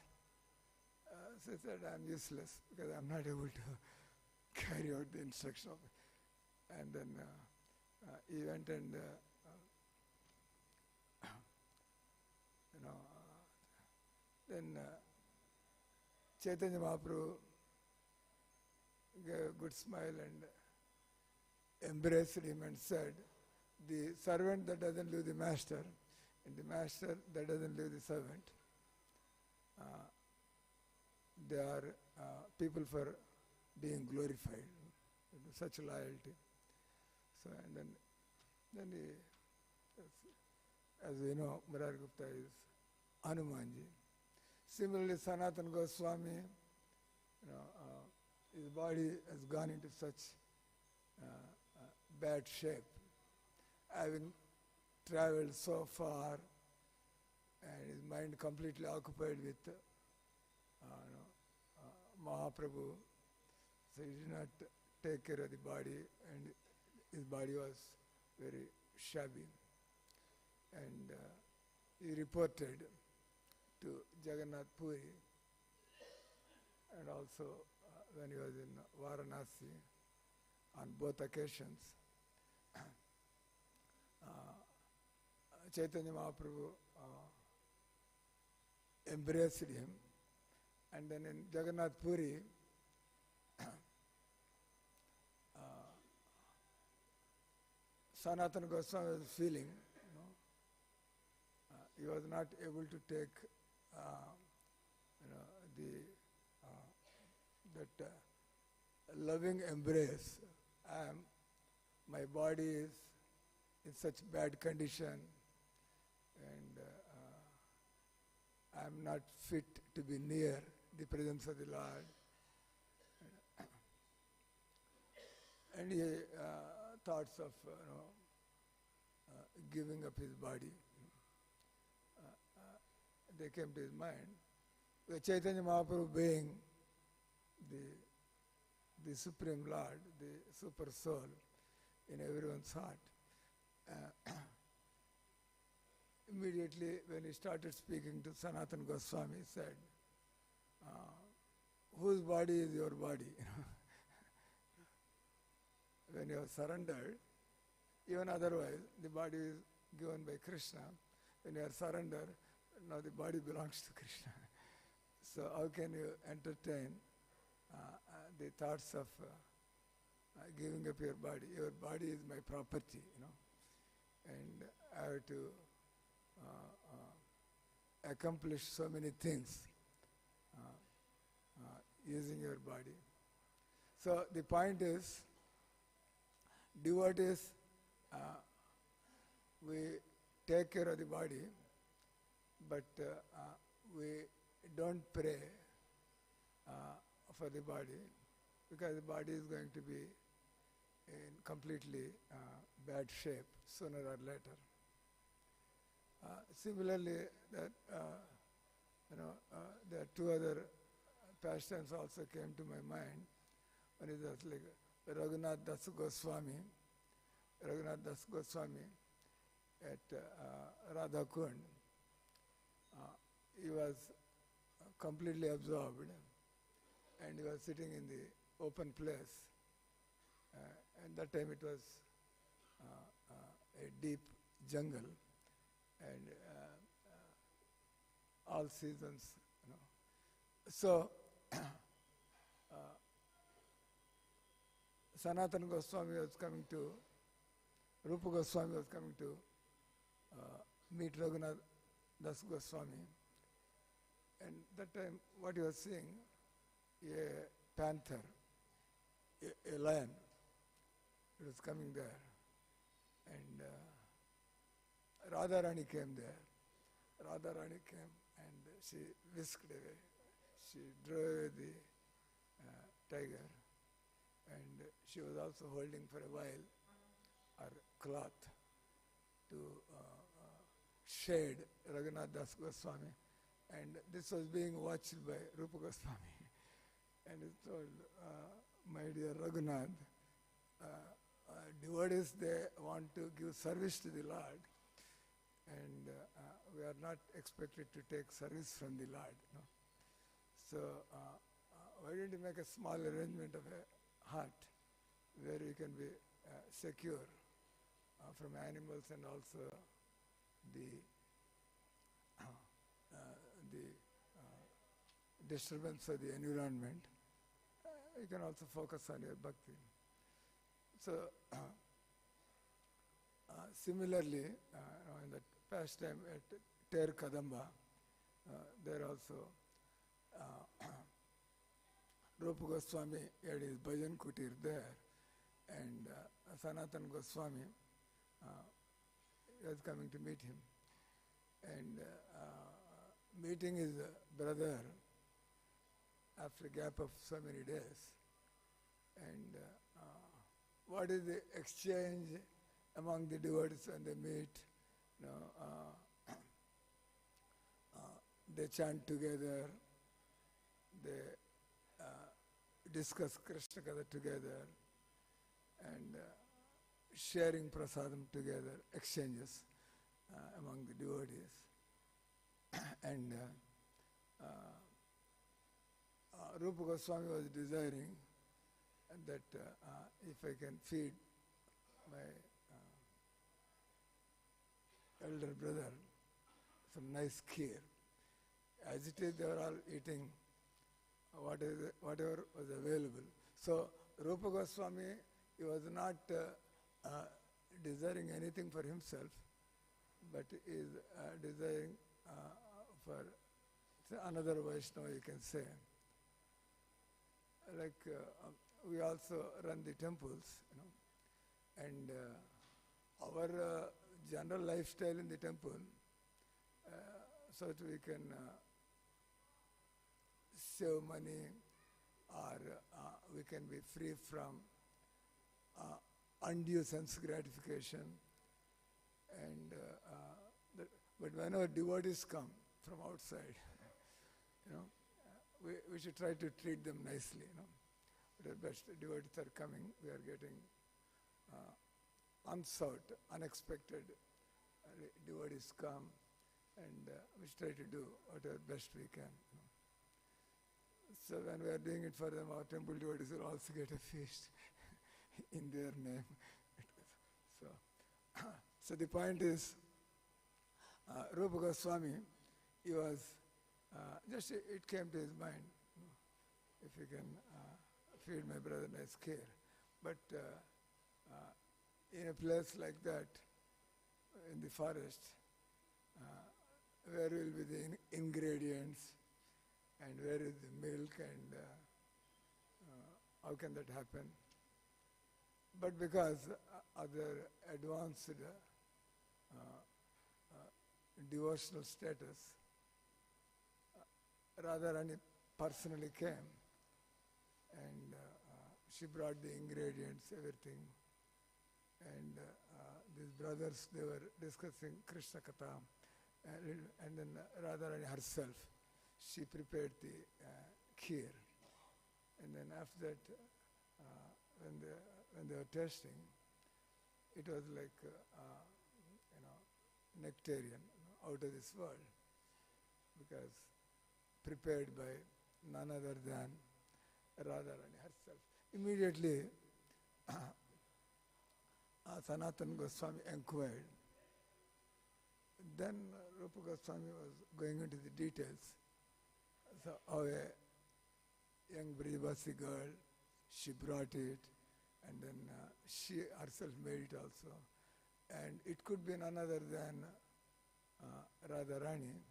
So he said, I'm useless because I'm not able to carry out the instruction of it. And then he went and, then Chaitanya Mahaprabhu gave a good smile and embraced him and said, the servant that doesn't leave the master, and the master that doesn't leave the servant, they are people for being glorified. Such loyalty. So, and then he, as we know, Murari Gupta is Hanumanji. Similarly, Sanatana Goswami, his body has gone into such bad shape, having traveled so far, and his mind completely occupied with Mahaprabhu. So he did not take care of the body, and his body was very shabby. And he reported to Jagannath Puri, and also when he was in Varanasi on both occasions, Chaitanya Mahaprabhu embraced him, and then in Jagannath Puri, Sanatana Goswami was feeling, he was not able to take, that loving embrace. My body is in such bad condition, and I am not fit to be near the presence of the Lord. And he thoughts of giving up his body, they came to his mind. The Chaitanya Mahaprabhu being the Supreme Lord, the Super Soul in everyone's heart, immediately when he started speaking to Sanatana Goswami, he said, whose body is your body? When you have surrendered, even otherwise, the body is given by Krishna. When you are surrendered, now the body belongs to Krishna. So how can you entertain the thoughts of giving up your body? Your body is my property, and I have to accomplish so many things using your body. So the point is, devotees, we take care of the body, but we don't pray for the body, because the body is going to be in completely bad shape sooner or later. Similarly, that there are two other pastimes also came to my mind. One is like Raghunath Das Goswami. Raghunath Das Goswami at Radha Kund. He was completely absorbed, and he was sitting in the open place. And that time it was a deep jungle, and all seasons, So Sanatana Goswami was coming to, Rupa Goswami was coming to meet Raghunath Das Goswami. And that time what he was seeing, a panther a lion. It was coming there. And Radharani came there. Radharani came and she whisked away. She drove away the tiger. And she was also holding for a while her cloth to shade Raghunath Das Goswami. And this was being watched by Rupa Goswami. And he told, my dear Raghunath, devotees, they want to give service to the Lord. And we are not expected to take service from the Lord. No? So why don't you make a small arrangement of a hut where you can be secure from animals and also the disturbance of the environment. You can also focus on your bhakti. So similarly, in the past time at Ter Kadamba, there also Rupa Goswami had his bhajan kutir there, and Sanatana Goswami was coming to meet him. And meeting his brother after a gap of so many days. And what is the exchange among the devotees when they meet? They chant together, they discuss Krishna Katha together, and sharing prasadam together, exchanges among the devotees. And Rupa Goswami was desiring that if I can feed my elder brother some nice kheer. As it is, they were all eating whatever was available. So Rupa Goswami, he was not desiring anything for himself, but is desiring for another Vaishnava, you can say. Like we also run the temples, and our general lifestyle in the temple, so that we can save money, or we can be free from undue sense gratification. And but whenever devotees come from outside, we should try to treat them nicely. But the best devotees are coming, we are getting unsought, unexpected devotees come, and we should try to do whatever best we can. So when we are doing it for them, our temple devotees will also get a feast in their name. So the point is, Rupa Goswami, he was, just it came to his mind, if he can feed my brother nice care. But in a place like that, in the forest, where will be the ingredients, and where is the milk, and how can that happen? But because other advanced devotional status, Radharani personally came, and she brought the ingredients, everything. And these brothers, they were discussing Krishna Katha, and then Radharani herself, she prepared the kheer. And then after that, when they were tasting, it was like nectarian, out of this world, because prepared by none other than Radharani herself. Immediately, Sanatana Goswami inquired. Then Rupa Goswami was going into the details. So how a young Brajavasi girl, she brought it, and then she herself made it also. And it could be none other than Radharani,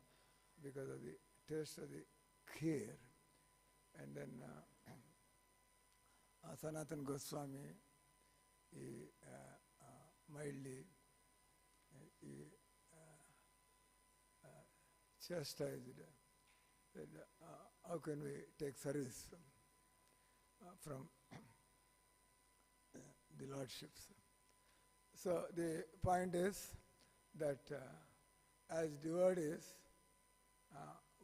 because of the taste of the kheer. And then Sanatana Goswami, he mildly chastised that how can we take service from the lordships. So the point is that as devotees,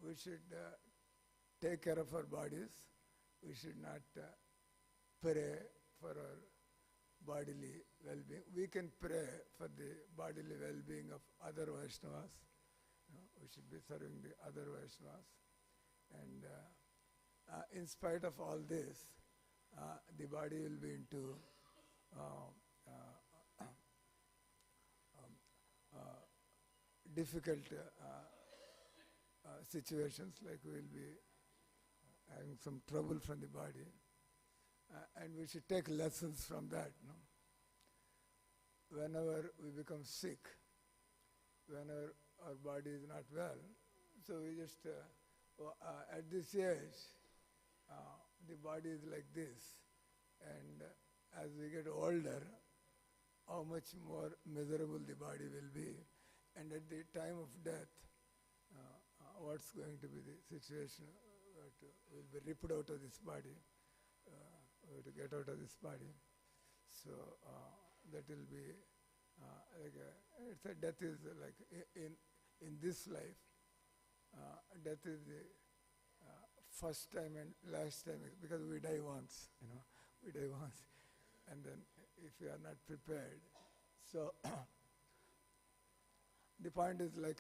we should take care of our bodies. We should not pray for our bodily well-being. We can pray for the bodily well-being of other Vaishnavas. We should be serving the other Vaishnavas. And in spite of all this, the body will be into difficult situations, like we will be having some trouble from the body. And we should take lessons from that. No? Whenever we become sick, whenever our body is not well, so we just, at this age, the body is like this. And as we get older, how much more miserable the body will be. And at the time of death, what's going to be the situation? We'll be ripped out of this body. To get out of this body. So that will be death is like in this life, death is the first time and last time, because we die once, we die once, and then if we are not prepared. So the point is like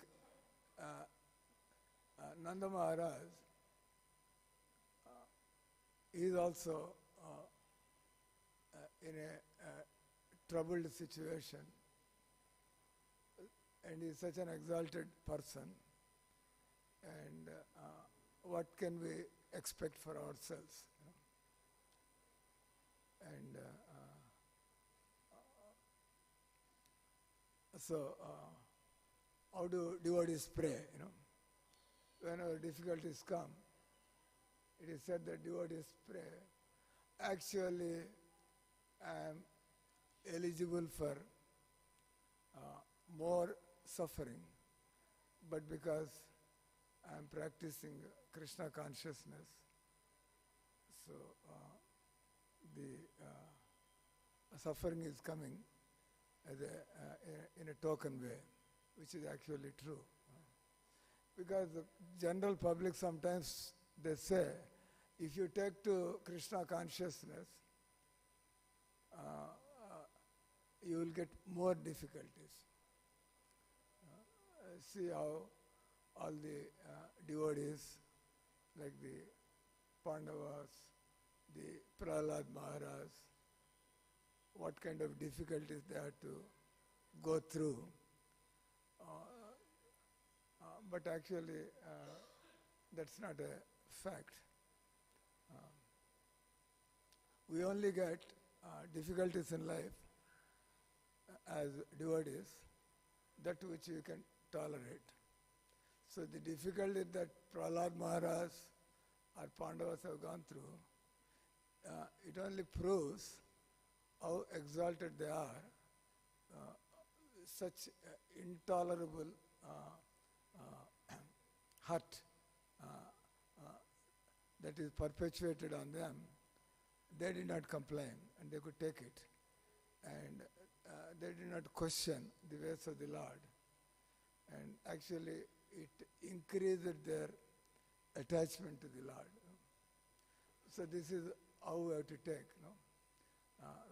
Nanda Maharaj is also in a troubled situation, and he is such an exalted person, and what can we expect for ourselves? And so how do devotees pray? Whenever difficulties come, it is said that devotees pray. Actually, I am eligible for more suffering, but because I am practicing Krishna consciousness, so the suffering is coming as in a token way, which is actually true. Because the general public sometimes they say, if you take to Krishna consciousness, you will get more difficulties. See how all the devotees, like the Pandavas, the Prahlad Maharaj, what kind of difficulties they had to go through. But actually, that's not a fact. We only get difficulties in life as devotees, that which you can tolerate. So the difficulty that Prahlad Maharaj or Pandavas have gone through, it only proves how exalted they are, such intolerable hurt that is perpetuated on them. They did not complain, and they could take it. And they did not question the ways of the Lord. And actually, it increased their attachment to the Lord. So this is how we have to take.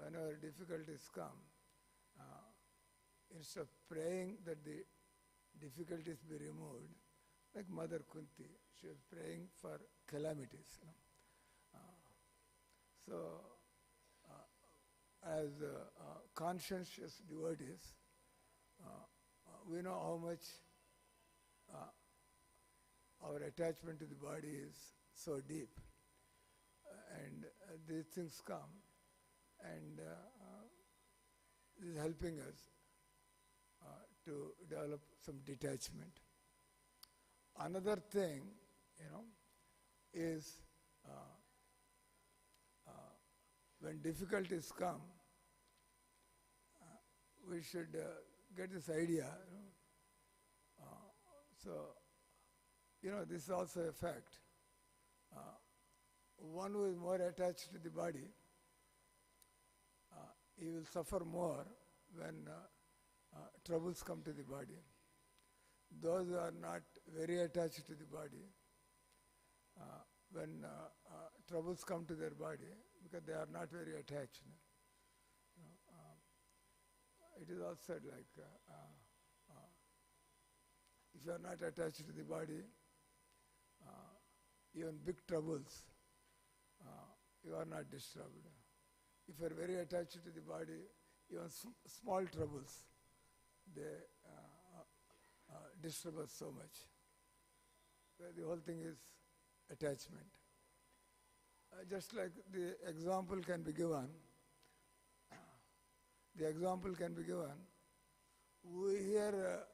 Whenever difficulties come, instead of praying that the difficulties be removed, like Mother Kunti, she was praying for calamities. So, as conscientious devotees, we know how much our attachment to the body is so deep. And these things come, and this is helping us to develop some detachment. Another thing, is when difficulties come, we should get this idea. So, this is also a fact. One who is more attached to the body, he will suffer more when troubles come to the body. Those who are not very attached to the body, when troubles come to their body, because they are not very attached. It is also said like, if you are not attached to the body, even big troubles, you are not disturbed. If you are very attached to the body, even small troubles, they disturb us so much. The whole thing is attachment. Just like the example can be given, we hear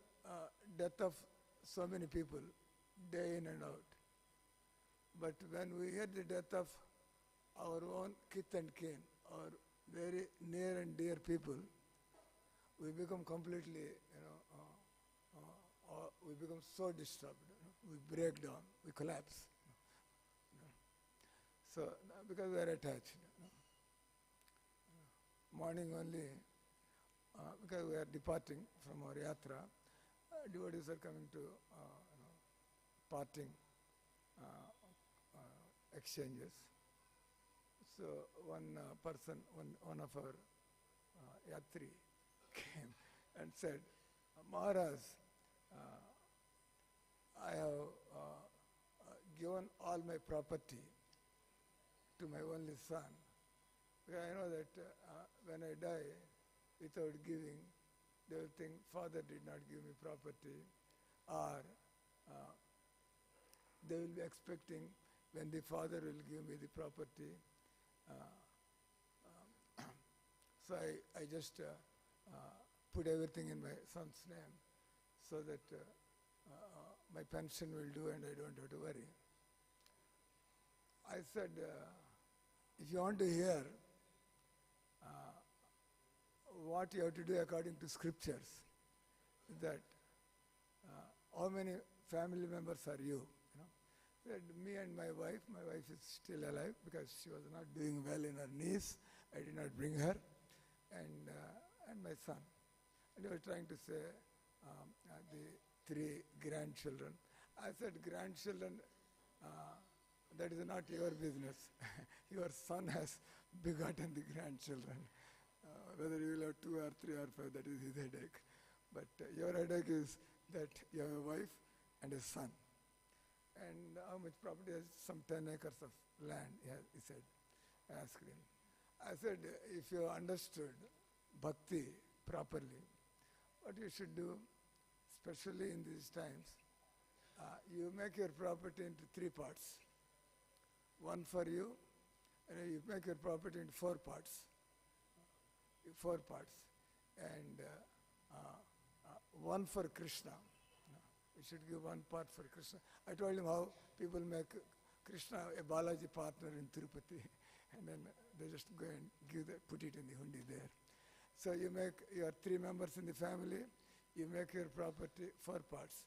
death of so many people day in and out. But when we hear the death of our own kith and kin, or very near and dear people, we become completely, we become so disturbed. We break down, we collapse. So, because we are attached. Morning only, because we are departing from our yatra, devotees are coming to parting exchanges. So one person, one of our yatri came and said, Maharaj, I have given all my property to my only son. Because I know that when I die without giving, they will think father did not give me property, or they will be expecting when the father will give me the property. So I just put everything in my son's name so that my pension will do and I don't have to worry. I said, if you want to hear what you have to do according to scriptures, that how many family members are you? That me and my wife is still alive because she was not doing well in her knees. I did not bring her, and my son. And they were trying to say the 3 grandchildren. I said, grandchildren, that is not your business. Your son has begotten the grandchildren. Whether you will have 2 or 3 or 5, that is his headache. But your headache is that you have a wife and a son. And how much property? Has some 10 acres of land, he said. I asked him. I said, if you understood bhakti properly, what you should do, especially in these times, you make your property into 3 parts. One for you, and you make your property into 4 parts. 4 parts. And one for Krishna. You should give 1 part for Krishna. I told him how people make Krishna a Balaji partner in Tirupati, and then they just go and put it in the hundi there. So you make your 3 members in the family, you make your property 4 parts.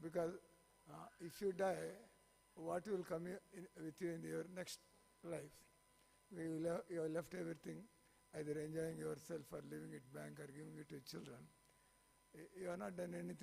Because if you die, what will come with you in your next life? You have left everything, either enjoying yourself or leaving it bank or giving it to children. You have not done anything